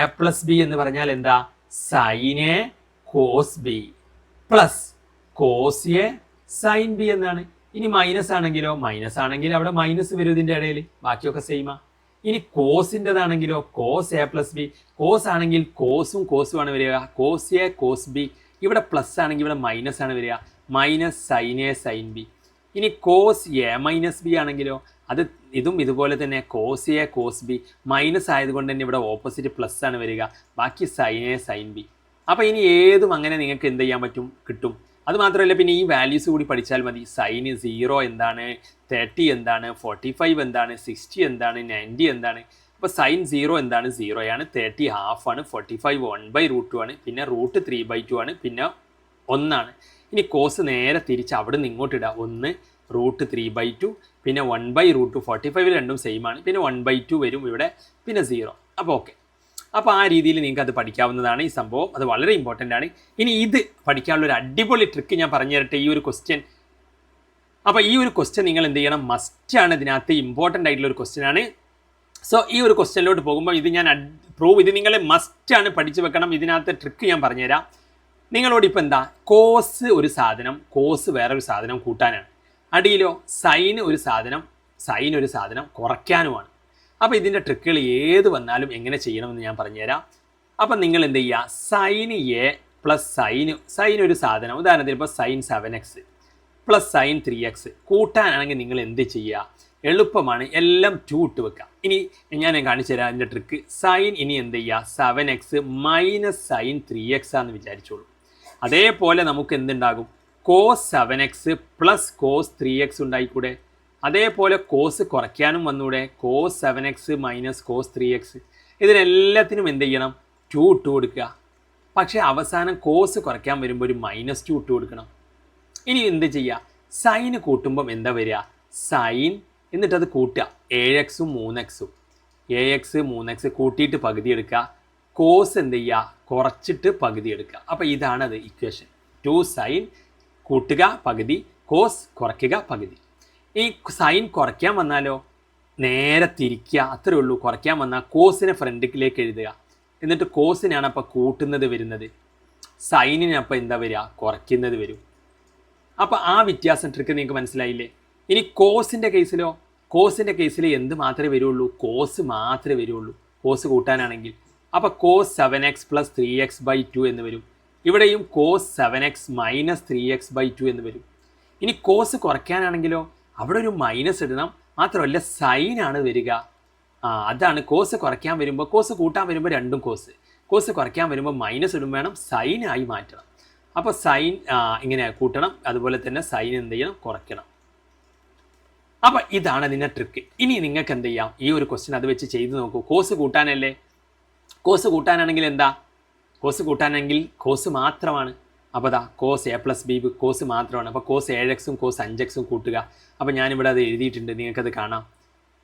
A+B എന്ന് പറഞ്ഞാൽ എന്താ, sine A cos B plus cos A sine B എന്നാണ്. ഇനി മൈനസ് ആണെങ്കിലോ, മൈനസ് ആണെങ്കിൽ അവിടെ മൈനസ് വരും ഇതിൻ്റെ ഇടയിൽ, ബാക്കിയൊക്കെ സെയിമാ. ഇനി കോസിൻ്റെതാണെങ്കിലോ, കോസ് A+B, കോസ് ആണെങ്കിൽ കോസും ആണ് വരിക, കോസ് A കോസ് B. ഇവിടെ പ്ലസ് ആണെങ്കിൽ ഇവിടെ മൈനസ് ആണ് വരിക, minus sine A sine B. ഇനി കോസ് A-B ആണെങ്കിലോ, ഇതും ഇതുപോലെ തന്നെ cos A cos B, minus ആയതുകൊണ്ട് തന്നെ ഇവിടെ ഓപ്പോസിറ്റ് പ്ലസ് ആണ് വരിക, ബാക്കി സൈൻ A സൈൻ B. അപ്പോൾ ഇനി ഏതും അങ്ങനെ നിങ്ങൾക്ക് എന്ത് ചെയ്യാൻ പറ്റും, കിട്ടും. അത് മാത്രമല്ല പിന്നെ ഈ വാല്യൂസ് കൂടി പഠിച്ചാൽ മതി. സൈന് 0 എന്താണ്, 30 എന്താണ്, 45 എന്താണ്, 60 എന്താണ്, 90 എന്താണ്. അപ്പോൾ സൈൻ 0 എന്താണ്, 0 ആണ്, 30 ഹാഫ് ആണ്, 45 1/√2 ആണ്, പിന്നെ √3/2 ആണ്, പിന്നെ 1 ആണ്. ഇനി കോസ് നേരെ തിരിച്ച് അവിടെ നിന്ന് ഇങ്ങോട്ട് ഇടുക, 1 √3/2, പിന്നെ 1/√2, 45 രണ്ടും സെയിം ആണ്, പിന്നെ 1/2 വരും ഇവിടെ, പിന്നെ 0. അപ്പോൾ ഓക്കെ. അപ്പോൾ ആ രീതിയിൽ നിങ്ങൾക്ക് അത് പഠിക്കാവുന്നതാണ് ഈ സംഭവം. അത് വളരെ ഇമ്പോർട്ടൻ്റ് ആണ്. ഇനി ഇത് പഠിക്കാനുള്ളൊരു അടിപൊളി ട്രിക്ക് ഞാൻ പറഞ്ഞു തരട്ടെ, ഈ ഒരു ക്വസ്റ്റ്യൻ. അപ്പോൾ ഈ ഒരു ക്വസ്റ്റ്യൻ നിങ്ങൾ എന്ത് ചെയ്യണം, മസ്റ്റാണ്, ഇതിനകത്ത് ഇമ്പോർട്ടൻ്റ് ആയിട്ടുള്ള ഒരു ക്വസ്റ്റ്യൻ ആണ്. സോ ഈ ഒരു ക്വസ്റ്റ്യനിലോട്ട് പോകുമ്പോൾ ഇത് ഞാൻ ഇത് നിങ്ങൾ മസ്റ്റാണ് പഠിച്ചു വെക്കണം. ഇതിനകത്ത് ട്രിക്ക് ഞാൻ പറഞ്ഞുതരാം. നിങ്ങളോട് ഇപ്പോൾ എന്താ, കോസ് ഒരു സാധനം, കോസ് വേറൊരു സാധനം കൂട്ടാനാണ്. അടിയിലോ സൈൻ ഒരു സാധനം കുറയ്ക്കാനുമാണ്. അപ്പോൾ ഇതിൻ്റെ ട്രിക്കുകൾ ഏത് വന്നാലും എങ്ങനെ ചെയ്യണമെന്ന് ഞാൻ പറഞ്ഞുതരാം. അപ്പം നിങ്ങൾ എന്ത് ചെയ്യുക, സൈൻ എ പ്ലസ് സൈൻ ഒരു സാധനം, ഉദാഹരണത്തിന് ഇപ്പോൾ sign 7x plus sine 3x കൂട്ടാനാണെങ്കിൽ നിങ്ങൾ എന്ത് ചെയ്യുക, എളുപ്പമാണ്, എല്ലാം 2 ഇട്ട് വെക്കുക. ഇനി ഞാൻ കാണിച്ചു തരാം അതിൻ്റെ ട്രിക്ക്. സൈൻ ഇനി എന്ത് ചെയ്യുക, 7x മൈനസ് സൈൻ 3x ആണെന്ന് വിചാരിച്ചോളൂ. അതേപോലെ നമുക്ക് എന്തുണ്ടാകും, cos 7x plus cos 3x ഉണ്ടായിക്കൂടെ. അതേപോലെ കോസ് കുറയ്ക്കാനും വന്നൂടെ, cos 7x minus cos 3x. ഇതിനെല്ലാത്തിനും എന്ത് ചെയ്യണം, 2 ഇട്ട് കൊടുക്കുക. പക്ഷേ അവസാനം കോസ് കുറയ്ക്കാൻ വരുമ്പോൾ ഒരു -2 ഇട്ട് കൊടുക്കണം. ഇനി എന്ത് ചെയ്യുക, സൈന് കൂട്ടുമ്പം എന്താ വരിക, സൈൻ എന്നിട്ടത് കൂട്ടുക 7x 3x കൂട്ടിയിട്ട് പകുതി എടുക്കുക. കോസ് എന്ത് ചെയ്യുക, കുറച്ചിട്ട് പകുതി എടുക്കുക. അപ്പോൾ ഇതാണത് ഇക്വേഷൻ. 2 സൈൻ കൂട്ടുക പകുതി, കോസ് കുറയ്ക്കുക പകുതി. ഈ സൈൻ കുറയ്ക്കാൻ വന്നാലോ നേരെ തിരിക്കുക, അത്രേ ഉള്ളൂ. കുറയ്ക്കാൻ വന്നാൽ കോസിനെ ഫ്രണ്ടിലേക്ക് എഴുതുക, എന്നിട്ട് കോസിനാണ് അപ്പോൾ കൂട്ടുന്നത് വരുന്നത്, സൈനിനപ്പോൾ എന്താ വരിക, കുറയ്ക്കുന്നത് വരും. അപ്പോൾ ആ വ്യത്യാസം ട്രിക്ക് നിങ്ങൾക്ക് മനസ്സിലായില്ലേ. ഇനി കോസിൻ്റെ കേസിൽ എന്ത് മാത്രമേ വരുള്ളൂ, കോസ് മാത്രമേ വരുള്ളൂ, കോസ് കൂട്ടാനാണെങ്കിൽ. അപ്പോൾ കോസ് 7x പ്ലസ് 3x/2 എന്ന് വരും. ഇവിടെയും കോസ് 7x മൈനസ് 3x/2 എന്ന് വരും. ഇനി കോസ് കുറയ്ക്കാനാണെങ്കിലോ അവിടെ ഒരു മൈനസ് ഇടണം, മാത്രമല്ല സൈനാണ് വരിക. അതാണ് കോസ് കുറയ്ക്കാൻ വരുമ്പോൾ, കോസ് കൂട്ടാൻ വരുമ്പോൾ രണ്ടും കോസ് കുറയ്ക്കാൻ വരുമ്പോൾ മൈനസ് ഇടും വേണം, സൈനായി മാറ്റണം. അപ്പോൾ സൈൻ ഇങ്ങനെ കൂട്ടണം, അതുപോലെ തന്നെ സൈൻ എന്ത് ചെയ്യണം, കുറയ്ക്കണം. അപ്പോൾ ഇതാണ് അതിൻ്റെ ട്രിക്ക്. ഇനി നിങ്ങൾക്ക് എന്ത് ചെയ്യാം, ഈ ഒരു ക്വസ്റ്റ്യൻ അത് വെച്ച് ചെയ്ത് നോക്കൂ. കോസ് കൂട്ടാനല്ലേ, കോസ് കൂട്ടാനാണെങ്കിൽ എന്താ, കോസ് കൂട്ടാനാണെങ്കിൽ കോസ് മാത്രമാണ്. അപ്പോൾ ദാ cos a plus b cos മാത്രമാണ്. അപ്പോൾ കോസ് 7x കോസ് 5x കൂട്ടുക. അപ്പോൾ ഞാനിവിടെ അത് എഴുതിയിട്ടുണ്ട്, നിങ്ങൾക്കത് കാണാം.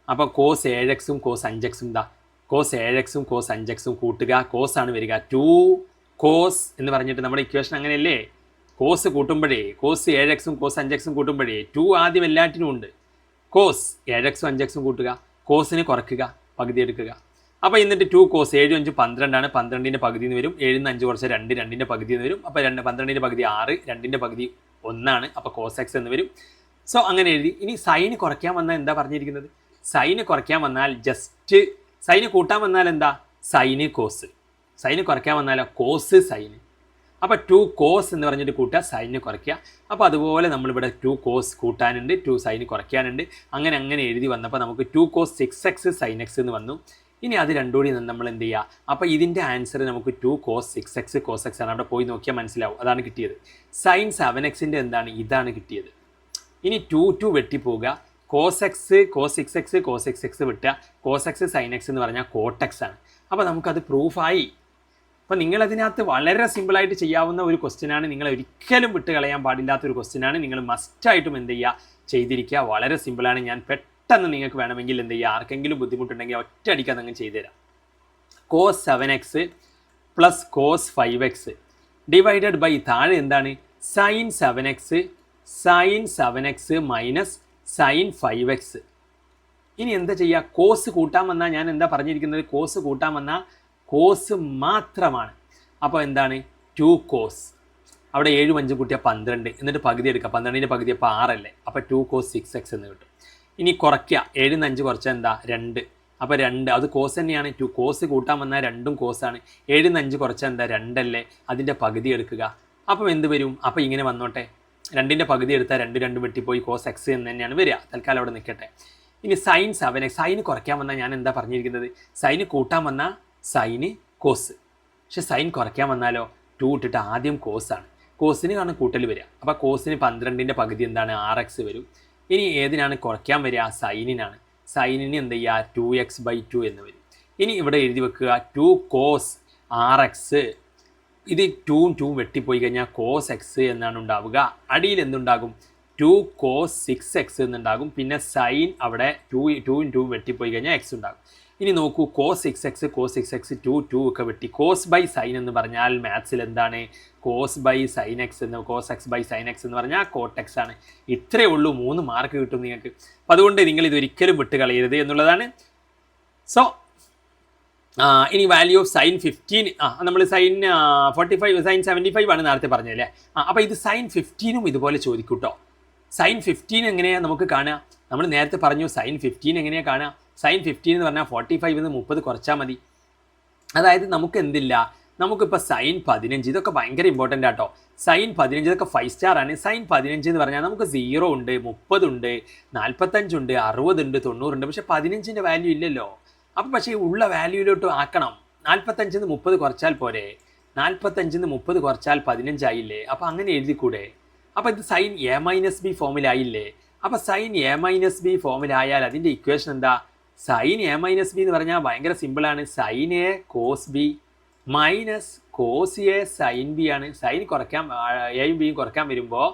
അപ്പോൾ കോസ് 7x കോസ് 5x ദാ കോസ് 7x കോസ് 5x കൂട്ടുക, കോസാണ് വരിക. 2 കോസ് എന്ന് പറഞ്ഞിട്ട് നമ്മുടെ ഇക്വേഷൻ അങ്ങനെയല്ലേ, കോസ് കൂട്ടുമ്പോഴേ കോസ് 7x കോസ് 5x കൂട്ടുമ്പോഴേ 2 ആദ്യം എല്ലാറ്റിനും ഉണ്ട്. കോസ് 7x 5x കൂട്ടുക, കോസിന് കുറയ്ക്കുക, പകുതി എടുക്കുക. അപ്പോൾ എന്നിട്ട് 2 കോസ് 7 5 12 12ൻ്റെ പകുതി എന്ന് വരും. 7 5 കുറച്ച് 2 2ൻ്റെ പകുതി എന്ന് വരും. അപ്പോൾ 12ൻ്റെ പകുതി 6, 2ൻ്റെ പകുതി 1, അപ്പോൾ കോസ് x എന്ന് വരും. സോ അങ്ങനെ എഴുതി. ഇനി സൈന് കുറയ്ക്കാൻ വന്നാൽ എന്താ പറഞ്ഞിരിക്കുന്നത്, സൈന് കുറയ്ക്കാൻ വന്നാൽ ജസ്റ്റ് സൈന് കൂട്ടാൻ വന്നാൽ എന്താ, സൈന് കോസ്, സൈന് കുറയ്ക്കാൻ വന്നാലോ കോസ് സൈന്. അപ്പോൾ 2 കോസ് എന്ന് പറഞ്ഞിട്ട് കൂട്ടുക, സൈന് കുറയ്ക്കുക. അപ്പോൾ അതുപോലെ നമ്മളിവിടെ 2 കോസ് കൂട്ടാനുണ്ട്, 2 സൈന് കുറയ്ക്കാനുണ്ട്. അങ്ങനെ എഴുതി വന്നപ്പോൾ നമുക്ക് 2 കോസ് 6x സൈൻ x എന്ന് വന്നു. ഇനി അത് രണ്ടും കൂടി നമ്മൾ എന്ത് ചെയ്യുക, അപ്പോൾ ഇതിൻ്റെ ആൻസർ നമുക്ക് 2 കോസ് 6x കോസ് x ആണ്. അവിടെ പോയി നോക്കിയാൽ മനസ്സിലാവും, അതാണ് കിട്ടിയത്. സൈൻ 7x എന്താണ്, ഇതാണ് കിട്ടിയത്. ഇനി 2 വെട്ടിപ്പോവുക, cos x cos 6x cos 6x വിട്ടുക, കോസ് x സൈൻ x എന്ന് പറഞ്ഞാൽ കോട്ട് ആണ്. അപ്പോൾ നമുക്കത് പ്രൂഫായി. അപ്പോൾ നിങ്ങളതിനകത്ത് വളരെ സിമ്പിളായിട്ട് ചെയ്യാവുന്ന ഒരു ക്വസ്റ്റ്യനാണ്, നിങ്ങൾ ഒരിക്കലും വിട്ട് കളയാൻ പാടില്ലാത്തൊരു ക്വസ്റ്റ്യനാണ്. നിങ്ങൾ മസ്റ്റായിട്ടും എന്ത് ചെയ്യുക, ചെയ്തിരിക്കുക. വളരെ സിമ്പിളാണ്. ഞാൻ പെട്ടെന്ന് നിങ്ങൾക്ക് വേണമെങ്കിൽ എന്ത് ചെയ്യുക, ആർക്കെങ്കിലും ബുദ്ധിമുട്ടുണ്ടെങ്കിൽ ഒറ്റ അടിക്കാൻ നിങ്ങൾ ചെയ്തുതരാം. Cos 7x plus cos 5x divided by താഴെ എന്താണ്, sign 7x minus sign 5x. ഇനി എന്താ ചെയ്യുക, കോസ് കൂട്ടാൻ വന്നാൽ ഞാൻ എന്താ പറഞ്ഞിരിക്കുന്നത്, കോസ് കൂട്ടാൻ വന്നാൽ കോസ് മാത്രമാണ്. അപ്പോൾ എന്താണ് 2 കോസ്, അവിടെ 7 5 കൂട്ടിയാൽ 12, എന്നിട്ട് പകുതി എടുക്കുക, 12ൻ്റെ പകുതി അപ്പോൾ 6 അല്ലേ, അപ്പോൾ 2 കോസ് 6x എന്ന് കിട്ടും. ഇനി കുറയ്ക്കുക, 7 5 കുറച്ചാൽ എന്താ 2, അപ്പോൾ 2 അത് കോസ് തന്നെയാണ്. 2 കോസ് കൂട്ടാൻ വന്നാൽ രണ്ടും കോസാണ്. 7 5 കുറച്ചാൽ എന്താ 2 അല്ലേ, അതിൻ്റെ പകുതി എടുക്കുക. അപ്പം എന്ത് വരും, അപ്പോൾ ഇങ്ങനെ വന്നോട്ടെ, 2ൻ്റെ പകുതി എടുത്താൽ 2 2 വെട്ടിപ്പോയി കോസ് x എന്ന് തന്നെയാണ് വരിക. തൽക്കാലം അവിടെ നിൽക്കട്ടെ. ഇനി സൈൻ 7x, സൈന് കുറയ്ക്കാൻ വന്നാൽ ഞാൻ എന്താ പറഞ്ഞിരിക്കുന്നത്, സൈന് കൂട്ടാൻ വന്നാൽ സൈന് കോസ്, പക്ഷെ സൈൻ കുറയ്ക്കാൻ വന്നാലോ 2 ഇട്ടിട്ട് ആദ്യം കോസാണ്, കോസിന് കാരണം കൂട്ടൽ വരിക. അപ്പോൾ കോസിന് 12ൻ്റെ പകുതി എന്താണ് 6x വരും. ഇനി ഏതിനാണ് കുറയ്ക്കാൻ വരിക, സൈനിനാണ്. സൈനിന് എന്ത് ചെയ്യുക, 2x/2 എന്ന് വരും. ഇനി ഇവിടെ എഴുതി വെക്കുക 2 കോസ് 6x, ഇത് 2 2 വെട്ടിപ്പോയി കഴിഞ്ഞാൽ കോസ് x എന്നാണ് ഉണ്ടാവുക. അടിയിൽ എന്തുണ്ടാകും, 2 കോസ് 6x എന്നുണ്ടാകും. പിന്നെ സൈൻ അവിടെ 2 2 വെട്ടിപ്പോയി കഴിഞ്ഞാൽ x ഉണ്ടാകും. ഇനി നോക്കൂ, കോസ് 6x 2 ഒക്കെ വെട്ടി, കോസ് ബൈ സൈൻ എന്ന് പറഞ്ഞാൽ മാത്സിൽ എന്താണ്, കോസ് ബൈ സൈൻ x എന്ന്, cos x by sine x എന്ന് പറഞ്ഞാൽ കോട്ട് x ആണ്. ഇത്രയേ ഉള്ളൂ, 3 മാർക്ക് കിട്ടും നിങ്ങൾക്ക്. അപ്പം അതുകൊണ്ട് നിങ്ങൾ ഇതൊരിക്കലും വിട്ട് കളയരുത് എന്നുള്ളതാണ്. സോ ഇനി വാല്യൂ ഓഫ് സൈൻ 15, നമ്മൾ സൈൻ 45 സൈൻ 75 ആണ് നേരത്തെ പറഞ്ഞതല്ലേ. അപ്പോൾ ഇത് സൈൻ 15 ഇതുപോലെ ചോദിക്കും കേട്ടോ. സൈൻ 15 എങ്ങനെയാണ് നമുക്ക് കാണുക? നമ്മൾ നേരത്തെ പറഞ്ഞു സൈൻ 15 എങ്ങനെയാണ് കാണുക? സൈൻ 15 എന്ന് പറഞ്ഞാൽ 45 നിന്ന് 30 കുറച്ചാൽ മതി. അതായത് നമുക്ക് എന്തില്ല, നമുക്കിപ്പോൾ സൈൻ 15 ഇതൊക്കെ ഭയങ്കര ഇമ്പോർട്ടൻ്റ് ആട്ടോ. സൈൻ 15 ഇതൊക്കെ 5 സ്റ്റാർ ആണ്. സൈൻ 15 എന്ന് പറഞ്ഞാൽ നമുക്ക് 0 ഉണ്ട്, 30 ഉണ്ട്, 45 ഉണ്ട്, 60 ഉണ്ട്, 90 ഉണ്ട്. പക്ഷേ 15ൻ്റെ വാല്യൂ ഇല്ലല്ലോ. അപ്പം പക്ഷേ ഉള്ള വാല്യൂയിലോട്ട് ആക്കണം. 45 നിന്ന് 30 കുറച്ചാൽ പോരെ? 45 നിന്ന് 30 കുറച്ചാൽ 15 ആയില്ലേ? അപ്പോൾ അങ്ങനെ എഴുതിക്കൂടെ? അപ്പോൾ ഇത് സൈൻ A-B ഫോമിലായില്ലേ? അപ്പോൾ സൈൻ A-B ഫോമിലായാൽ അതിൻ്റെ ഇക്വേഷൻ എന്താ? സൈൻ A-B എന്ന് പറഞ്ഞാൽ ഭയങ്കര സിമ്പിളാണ്. Sine A cos B minus cos A sine B ആണ്. സൈൻ കുറയ്ക്കാൻ എയും ബിയും കുറയ്ക്കാൻ വരുമ്പോൾ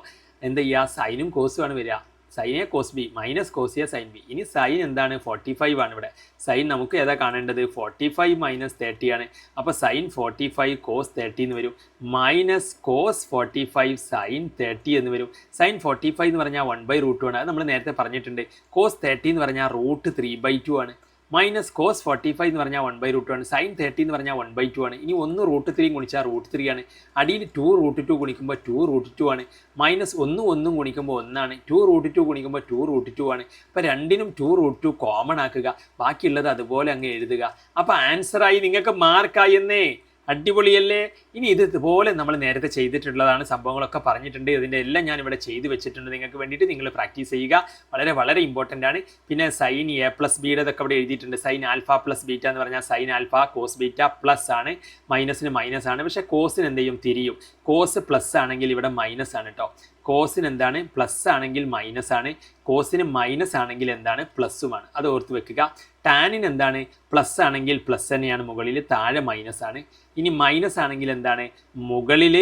എന്താ ചെയ്യുക? സൈനും കോസും ആണ് വരിക. Sine A cos B minus cos A sine B. ഇനി സൈൻ എന്താണ്? 45 ആണ് ഇവിടെ. സൈൻ നമുക്ക് ഏതാ കാണേണ്ടത്? 45 മൈനസ് 30 ആണ്. അപ്പോൾ സൈൻ 45 കോസ് 30 എന്ന് വരും, മൈനസ് കോസ് 45 സൈൻ 30 എന്ന് വരും. സൈൻ 45 എന്ന് പറഞ്ഞാൽ 1/√2 ആണ്. അത് നമ്മൾ നേരത്തെ പറഞ്ഞിട്ടുണ്ട്. കോസ് 30 എന്ന് പറഞ്ഞാൽ √3/2 ആണ്. മൈനസ് കോസ് 45 എന്ന് പറഞ്ഞാൽ 1/√2 ആണ്. സൈൻ 30 എന്ന് പറഞ്ഞാൽ 1/2 ആണ്. ഇനി 1 √3 ഗുണിച്ചാൽ √3 ആണ്. അടിയിൽ 2 √2 ഗുണിക്കുമ്പോൾ 2 √2 ആണ്. മൈനസ് 1 ഗുണിക്കുമ്പോൾ 1 ആണ്. 2 √2 ഗുണിക്കുമ്പോൾ 2 √2 ആണ്. അപ്പോൾ രണ്ടിനും 2 √2 കോമൺ ആക്കുക, ബാക്കിയുള്ളത് അതുപോലെ അങ്ങ് എഴുതുക. അപ്പോൾ ആൻസറായി, നിങ്ങൾക്ക് മാർക്കായി എന്നേ. അടിപൊളിയല്ലേ? ഇനി ഇതുപോലെ നമ്മൾ നേരത്തെ ചെയ്തിട്ടുള്ളതാണ്, സംഭവങ്ങളൊക്കെ പറഞ്ഞിട്ടുണ്ട്. ഇതിൻ്റെ എല്ലാം ഞാൻ ഇവിടെ ചെയ്തു വെച്ചിട്ടുണ്ട് നിങ്ങൾക്ക് വേണ്ടിയിട്ട്. നിങ്ങൾ പ്രാക്ടീസ് ചെയ്യുക, വളരെ വളരെ ഇമ്പോർട്ടൻ്റ് ആണ്. പിന്നെ സൈൻ A+B ഇതൊക്കെ ഇവിടെ എഴുതിയിട്ടുണ്ട്. സൈൻ α+β എന്ന് പറഞ്ഞാൽ sine alpha cos beta plus ആണ്, മൈനസിന് മൈനസ് ആണ്. പക്ഷേ കോസിന് എന്ത് ചെയ്യും? തിരിയും. കോസ് പ്ലസ് ആണെങ്കിൽ ഇവിടെ മൈനസ് ആണ് കേട്ടോ. കോസിന് എന്താണ്? പ്ലസ് ആണെങ്കിൽ മൈനസ് ആണ്. കോസിന് മൈനസ് ആണെങ്കിൽ എന്താണ്? പ്ലസ്സുമാണ്. അത് ഓർത്ത് വെക്കുക. ടാനിന് എന്താണ്? പ്ലസ് ആണെങ്കിൽ പ്ലസ് തന്നെയാണ്, മുകളിൽ താഴെ മൈനസ് ആണ്. ഇനി മൈനസ് ആണെങ്കിൽ എന്താണ്? മുകളിൽ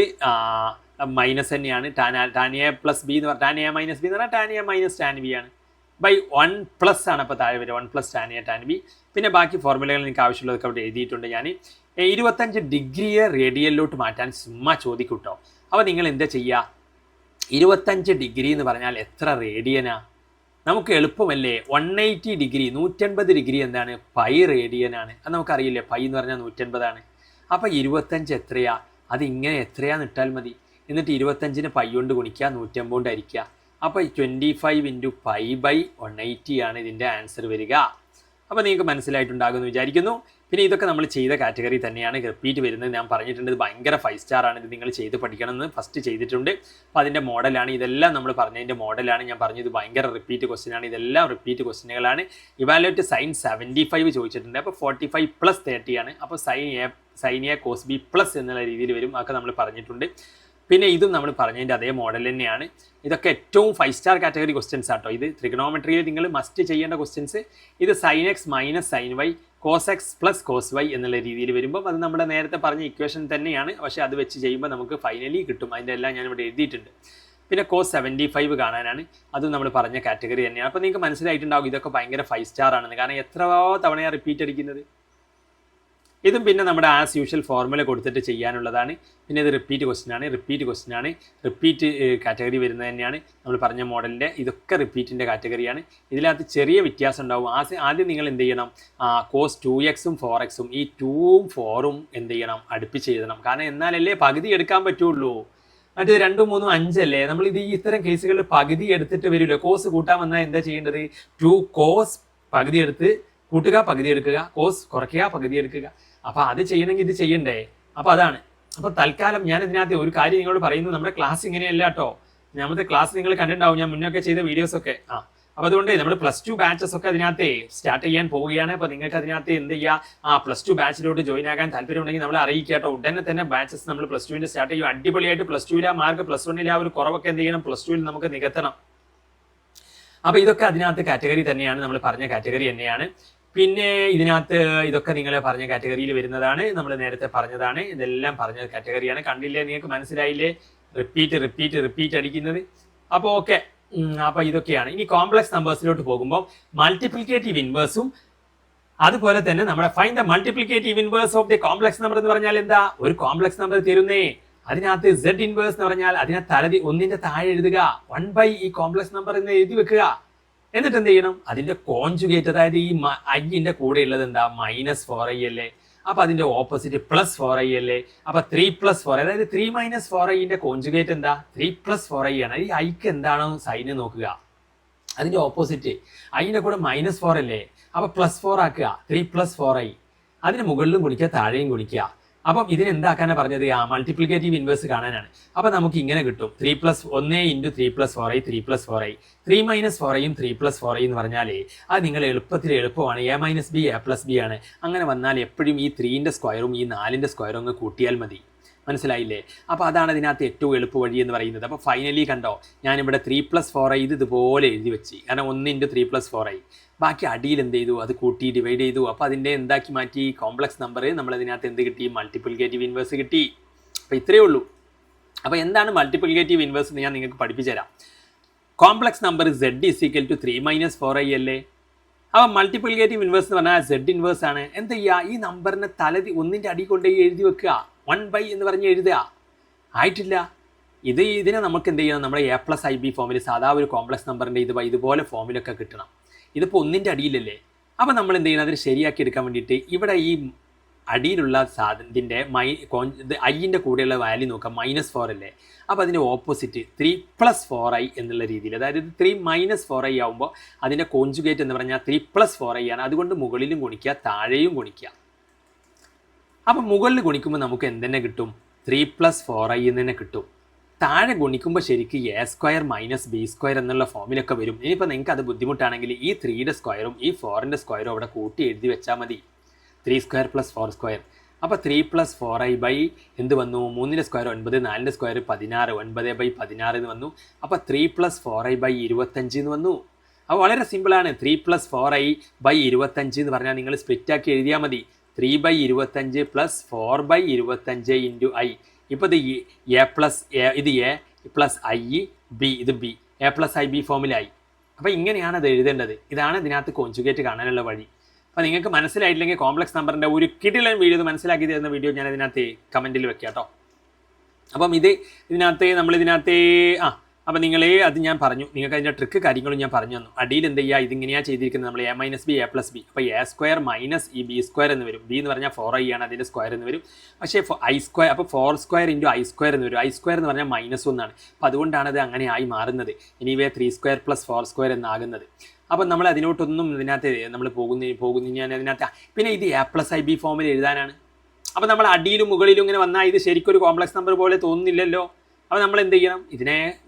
മൈനസ് തന്നെയാണ്. ടാൻ A+B എന്ന് പറഞ്ഞാൽ ടാൻ A-B എന്ന് പറഞ്ഞാൽ tan A minus tan B ആണ്. ബൈ 1+ ആണ് അപ്പോൾ താഴെ വരിക, 1+ ടാൻ A ടാൻ B. പിന്നെ ബാക്കി ഫോർമുലകൾ എനിക്ക് ആവശ്യമുള്ളതൊക്കെ അവിടെ എഴുതിയിട്ടുണ്ട് ഞാൻ. 25 ഡിഗ്രിയെ റേഡിയലിലോട്ട് മാറ്റാൻ ചുമ്മാ ചോദിക്കും കേട്ടോ. അപ്പോൾ നിങ്ങൾ എന്താ ചെയ്യുക? 25 ഡിഗ്രി എന്ന് പറഞ്ഞാൽ എത്ര റേഡിയനാ? നമുക്ക് എളുപ്പമല്ലേ? 180 ഡിഗ്രി 180 ഡിഗ്രി എന്താണ്? പൈ റേഡിയനാണ്. അത് നമുക്കറിയില്ലേ, പൈ എന്ന് പറഞ്ഞാൽ 180 ആണ്. അപ്പോൾ 25 എത്രയാ? അത് ഇങ്ങനെ എത്രയാന്ന് ഇട്ടാൽ മതി. എന്നിട്ട് 25ന് പൈ കൊണ്ട് ഗുണിക്കുക, 180 കൊണ്ട് ഹരിക്കുക. അപ്പോൾ 25 × π/180 ആണ് ഇതിൻ്റെ ആൻസർ വരിക. അപ്പോൾ നിങ്ങൾക്ക് മനസ്സിലായിട്ടുണ്ടാകുമെന്ന് വിചാരിക്കുന്നു. പിന്നെ ഇതൊക്കെ നമ്മൾ ചെയ്ത കാറ്റഗറി തന്നെയാണ്, റിപ്പീറ്റ് വരുന്നത് ഞാൻ പറഞ്ഞിട്ടുണ്ട്. ഇത് ഭയങ്കര 5 സ്റ്റാർ ആണ്. ഇത് നിങ്ങൾ ചെയ്ത് പഠിക്കണമെന്ന് ഫസ്റ്റ് ചെയ്തിട്ടുണ്ട്. അപ്പോൾ അതിൻ്റെ മോഡലാണ് ഇതെല്ലാം. നമ്മൾ പറഞ്ഞതിൻ്റെ മോഡലാണ് ഞാൻ പറഞ്ഞത്. ഭയങ്കര റിപ്പീറ്റ് ക്വസ്റ്റ്യൻ ആണ്. ഇതെല്ലാം റിപ്പീറ്റ് ക്വസ്റ്റ്യനുകളാണ്. ഇവാലുവേറ്റ് സൈൻ 75 ചോദിച്ചിട്ടുണ്ട്. അപ്പോൾ 45 + 30 ആണ്. അപ്പോൾ sine A cos B plus എന്നുള്ള രീതിയിൽ വരും. അതൊക്കെ നമ്മൾ പറഞ്ഞിട്ടുണ്ട്. പിന്നെ ഇതും നമ്മൾ പറഞ്ഞതിൻ്റെ അതേ മോഡൽ തന്നെയാണ്. ഇതൊക്കെ ഏറ്റവും 5 സ്റ്റാർ കാറ്റഗറി ക്വസ്റ്റ്യൻസ് ആട്ടോ. ഇത് ട്രിഗണോമെട്രിയിൽ നിങ്ങൾ മസ്റ്റ് ചെയ്യേണ്ട ക്വസ്റ്റ്യൻസ്. ഇത് sine X minus sine Y cos X plus cos Y എന്നുള്ള രീതിയിൽ വരുമ്പോൾ അത് നമ്മുടെ നേരത്തെ പറഞ്ഞ ഇക്വേഷൻ തന്നെയാണ്. പക്ഷേ അത് വെച്ച് ചെയ്യുമ്പോൾ നമുക്ക് ഫൈനലി കിട്ടും. അതിൻ്റെ എല്ലാം ഞാനിവിടെ എഴുതിയിട്ടുണ്ട്. പിന്നെ കോസ് 75 കാണാനാണ്. അതും നമ്മൾ പറഞ്ഞ കാറ്റഗറി തന്നെയാണ്. അപ്പോൾ നിങ്ങൾക്ക് മനസ്സിലായിട്ടുണ്ടാകും ഇതൊക്കെ ഭയങ്കര 5 സ്റ്റാർ ആണെന്ന്. കാരണം എത്രയോ തവണയാണ് റിപ്പീറ്റ് അടിക്കുന്നത്. ഇതും പിന്നെ നമ്മുടെ ആസ് യൂഷ്വൽ ഫോർമുല കൊടുത്തിട്ട് ചെയ്യാനുള്ളതാണ്. പിന്നെ ഇത് റിപ്പീറ്റ് ക്വസ്റ്റ്യൻ ആണ്. റിപ്പീറ്റ് കാറ്റഗറി വരുന്നത് തന്നെയാണ് നമ്മൾ പറഞ്ഞ മോഡലിൻ്റെ. ഇതൊക്കെ റിപ്പീറ്റിൻ്റെ കാറ്റഗറിയാണ്. ഇതിനകത്ത് ചെറിയ വ്യത്യാസം ഉണ്ടാവും. ആദ്യം നിങ്ങൾ എന്ത് ചെയ്യണം? കോസ് 2x-ഉം 4x-ഉം ഈ 2ഉം 4ഉം എന്ത് ചെയ്യണം? അടുപ്പിച്ച് എഴുതണം. കാരണം എന്നാലല്ലേ പകുതി എടുക്കാൻ പറ്റുള്ളൂ. മറ്റേ 2, 3, 5 അല്ലേ? നമ്മൾ ഇത് ഇത്തരം കേസുകളിൽ പകുതി എടുത്തിട്ട് വരില്ല. കോസ് കൂട്ടാൻ വന്നാൽ എന്താ ചെയ്യേണ്ടത്? 2 കോസ് പകുതി എടുത്ത് കൂട്ടുക, പകുതി എടുക്കുക, കോസ് കുറയ്ക്കുക, പകുതി എടുക്കുക. അപ്പോൾ അത് ചെയ്യണമെങ്കിൽ ഇത് ചെയ്യണ്ടേ? അപ്പോൾ അതാണ്. അപ്പോൾ തൽക്കാലം ഞാൻ ഇതിനകത്ത് ഒരു കാര്യം നിങ്ങളോട് പറയുന്നു. നമ്മുടെ ക്ലാസ് ഇങ്ങനെയല്ല കേട്ടോ. നമ്മുടെ ക്ലാസ് നിങ്ങൾ കണ്ടിട്ടുണ്ടാവും, ഞാൻ മുന്നൊക്കെ ചെയ്ത വീഡിയോസൊക്കെ. അപ്പോൾ അതുകൊണ്ട് നമ്മൾ +2 ബാച്ചസ് ഒക്കെ അതിനകത്ത് സ്റ്റാർട്ട് ചെയ്യാൻ പോവുകയാണ്. അപ്പോൾ നിങ്ങൾക്ക് അതിനകത്ത് എന്ത് ചെയ്യുക? +2 ബാച്ചിലോട്ട് ജോയിൻ ആകാൻ താല്പര്യമുണ്ടെങ്കിൽ നമ്മൾ അറിയിക്കുക കേട്ടോ. ഉടനെ തന്നെ ബാച്ചസ് നമ്മൾ +2ൻ്റെ സ്റ്റാർട്ട് ചെയ്യും. അടിപൊളിയായിട്ട് +2ലെ മാർക്ക് +1ലെ ആ ഒരു കുറവൊക്കെ എന്ത് ചെയ്യണം? +2ൽ നമുക്ക് നികത്തണം. അപ്പോൾ ഇതൊക്കെ അതിനകത്ത് കാറ്റഗറി തന്നെയാണ്, നമ്മൾ പറഞ്ഞ കാറ്റഗറി തന്നെയാണ്. പിന്നെ ഇതിനകത്ത് ഇതൊക്കെ നിങ്ങൾ പറഞ്ഞ കാറ്റഗറിയിൽ വരുന്നതാണ്. നമ്മൾ നേരത്തെ പറഞ്ഞതാണ്. ഇതെല്ലാം പറഞ്ഞ കാറ്റഗറിയാണ്. കണ്ടില്ലേ? നിങ്ങൾക്ക് മനസ്സിലായില്ലേ? റിപ്പീറ്റ് അടിക്കുന്നത്. അപ്പോൾ ഓക്കെ. അപ്പോൾ ഇതൊക്കെയാണ്. ഇനി കോംപ്ലക്സ് നമ്പേഴ്സിലോട്ട് പോകുമ്പോൾ മൾട്ടിപ്ലിക്കേറ്റീവ് ഇൻവേഴ്സും അതുപോലെ തന്നെ നമ്മുടെ find the multiplicative inverse of the complex number എന്ന് പറഞ്ഞാൽ എന്താ? ഒരു കോംപ്ലക്സ് നമ്പർ തരുന്നേ, അതിനകത്ത് Z ഇൻവേഴ്സ് എന്ന് പറഞ്ഞാൽ അതിനെ ഒന്നിന്റെ താഴെ എഴുതുക. 1 ഈ കോംപ്ലക്സ് നമ്പർ എന്ന് എഴുതി വെക്കുക. എന്നിട്ട് എന്ത് ചെയ്യണം? അതിന്റെ കോൺജുഗേറ്റ്, അതായത് ഈ ഐന്റെ കൂടെ ഉള്ളത് എന്താ? -4i അല്ലേ? അപ്പോൾ അതിൻ്റെ ഓപ്പോസിറ്റ് പ്ലസ് 4i അല്ലേ. അപ്പോൾ 3 + 4, അതായത് 3 - 4iൻ്റെ കോൺജുഗേറ്റ് എന്താ? 3 + 4i ആണ്. ഈ ഐക്ക് എന്താണോ സൈന് നോക്കുക, അതിൻ്റെ ഓപ്പോസിറ്റ് അതിൻ്റെ കൂടെ -4 അല്ലേ. അപ്പോൾ +4 ആക്കുക, 3 + 4i. അതിന് മുകളിലും ഗുണിക്കുക, താഴെയും ഗുണിക്കുക. അപ്പം ഇതിന് എന്താക്കാനാണ് പറഞ്ഞത്? മൾട്ടിപ്ലിക്കേറ്റീവ് ഇൻവേഴ്സ് കാണാനാണ്. അപ്പം നമുക്ക് ഇങ്ങനെ കിട്ടും 3 + 1 × 3 + 4i, 3 + 4i. 3 - 4iയും 3 + 4i എന്ന് പറഞ്ഞാൽ അത് നിങ്ങൾ എളുപ്പമാണ്. a - b a + b ആണ്. അങ്ങനെ വന്നാൽ എപ്പോഴും ഈ 3ൻ്റെ സ്ക്വയറും ഈ 4ൻ്റെ സ്ക്വയറും അങ്ങ് കൂട്ടിയാൽ മതി. മനസ്സിലായില്ലേ? അപ്പോൾ അതാണ് ഇതിനകത്ത് ഏറ്റവും എളുപ്പ വഴി എന്ന് പറയുന്നത്. അപ്പോൾ ഫൈനലി കണ്ടോ, ഞാനിവിടെ 3 + 4i ഇതുപോലെ എഴുതി വെച്ച്, കാരണം 1 × 3 + 4i. ബാക്കി അടിയിൽ എന്ത് ചെയ്തു? അത് കൂട്ടി ഡിവൈഡ് ചെയ്തു. അപ്പോൾ അതിൻ്റെ എന്താക്കി മാറ്റി? Complex number. നമ്മളതിനകത്ത് എന്ത് കിട്ടി? മൾട്ടിപ്ലിക്കേറ്റീവ് ഇൻവേഴ്സ് കിട്ടി. അപ്പോൾ ഇത്രയേ ഉള്ളൂ. അപ്പോൾ എന്താണ് മൾട്ടിപ്ലിക്കേറ്റീവ് ഇൻവേഴ്സ് എന്ന് ഞാൻ നിങ്ങൾക്ക് പഠിപ്പിച്ചു തരാം. കോംപ്ലക്സ് നമ്പർ z = 3 - 4i അല്ലേ. അപ്പോൾ മൾട്ടിപ്ലിക്കേറ്റീവ് ഇൻവേഴ്സ് എന്ന് പറഞ്ഞാൽ z ഇൻവേഴ്സ് ആണ്. എന്താ ചെയ്യുക? ഈ നമ്പറിനെ ഒന്നിൻ്റെ അടി കൊണ്ടുപോയി എഴുതി വെക്കുക, 1/, എന്ന് പറഞ്ഞ് എഴുതുക. ആയിട്ടില്ല. ഇതിനെ നമുക്ക് എന്ത് ചെയ്യണം? നമ്മുടെ a + ib ഫോമിൽ സാധാ ഒരു കോംപ്ലക്സ് നമ്പറിൻ്റെ ഇതുപോലെ ഫോമിലൊക്കെ കിട്ടണം. ഇതിപ്പോൾ ഒന്നിൻ്റെ അടിയിലല്ലേ. അപ്പോൾ നമ്മൾ എന്ത് ചെയ്യണം? അതിന് ശരിയാക്കി എടുക്കാൻ വേണ്ടിയിട്ട് ഇവിടെ ഈ അടിയിലുള്ള സാധനത്തിൻ്റെ ഐൻ്റെ കൂടെയുള്ള വാല്യൂ നോക്കാം, -4 അല്ലേ. അപ്പോൾ അതിൻ്റെ ഓപ്പോസിറ്റ് 3 + 4i എന്നുള്ള രീതിയിൽ, അതായത് 3 - 4i ആകുമ്പോൾ അതിൻ്റെ കോൺജുഗേറ്റ് എന്ന് പറഞ്ഞാൽ 3 + 4i ആണ്. അതുകൊണ്ട് മുകളിലും ഗുണിക്കുക, താഴെയും ഗുണിക്കുക. അപ്പം മുകളിൽ ഗുണിക്കുമ്പോൾ നമുക്ക് എന്തെന്നെ കിട്ടും? 3 + 4i എന്ന് തന്നെ കിട്ടും. താഴെ ഗുണിക്കുമ്പോൾ ശരിക്കും a² - b² എന്നുള്ള ഫോമിലൊക്കെ വരും. ഇനിയിപ്പോൾ നിങ്ങൾക്ക് അത് ബുദ്ധിമുട്ടാണെങ്കിൽ ഈ 3യുടെ സ്ക്വയറും ഈ 4ൻ്റെ സ്ക്വയറും അവിടെ കൂട്ടി എഴുതി വെച്ചാൽ മതി, 3² + 4². അപ്പോൾ 3 + 4i എന്ത് വന്നു? 3ൻ്റെ സ്ക്വയർ 9, 4ൻ്റെ സ്ക്വയർ 16, 9/16 എന്ന് വന്നു. അപ്പോൾ 3 + 4i 25 എന്ന് വന്നു. അപ്പോൾ വളരെ സിമ്പിളാണ്. 3 + 4i 25 എന്ന് പറഞ്ഞാൽ നിങ്ങൾ സ്പ്ലിറ്റാക്കി എഴുതിയാൽ മതി. 3/25 + 4/25 × i. ഇപ്പോൾ ഇത് ഇത് a + i, b ഇത് b, a + ib ഫോമിലായി. അപ്പോൾ ഇങ്ങനെയാണ് അത് എഴുതേണ്ടത്. ഇതാണ് ഇതിനകത്ത് കോൺജുഗേറ്റ് കാണാനുള്ള വഴി. അപ്പോൾ നിങ്ങൾക്ക് മനസ്സിലായിട്ടില്ലെങ്കിൽ കോംപ്ലക്സ് നമ്പറിൻ്റെ ഒരു കിടിലൻ വീഡിയോ മനസ്സിലാക്കി തരുന്ന വീഡിയോ ഞാൻ ഇതിനകത്ത് കമൻറ്റിൽ വെക്കാം കേട്ടോ. അപ്പം നമ്മളിതിനകത്ത് അപ്പോൾ അത് ഞാൻ പറഞ്ഞു, നിങ്ങൾക്ക് അതിൻ്റെ ട്രിക്ക് കാര്യങ്ങളും ഞാൻ പറഞ്ഞു തന്നു. അടിയിൽ എന്ത് ചെയ്യുക? ഇതിങ്ങനെയാണ് ചെയ്തിരിക്കുന്നത്. നമ്മൾ a - b a + b. അപ്പോൾ a² - ഈ b² എന്ന് വരും. b എന്ന് പറഞ്ഞാൽ 4i ആണ്, അതിൻ്റെ സ്ക്വയർ എന്ന് വരും. പക്ഷേ i², അപ്പോൾ 4² × i² എന്ന് വരും. i² എന്ന് പറഞ്ഞാൽ -1 ആണ്. അപ്പോൾ അതുകൊണ്ടാണ് അത് അങ്ങനെ ആയി മാറുന്നത്. ഇനിവേ 3² + 4² എന്നാകുന്നത്. അപ്പം നമ്മൾ അതിനോട്ടൊന്നും ഇതിനകത്ത് നമ്മൾ ഞാൻ അതിനകത്ത് പിന്നെ ഇത് a + ib ഫോമിൽ എഴുതാനാണ്. അപ്പോൾ നമ്മൾ അടിയിലും മുകളിലും ഇങ്ങനെ വന്നാൽ ഇത് ശരിക്കും ഒരു കോംപ്ലക്സ് നമ്പർ പോലെ തോന്നുന്നില്ലല്ലോ. അപ്പോൾ നമ്മൾ എന്ത് ചെയ്യണം?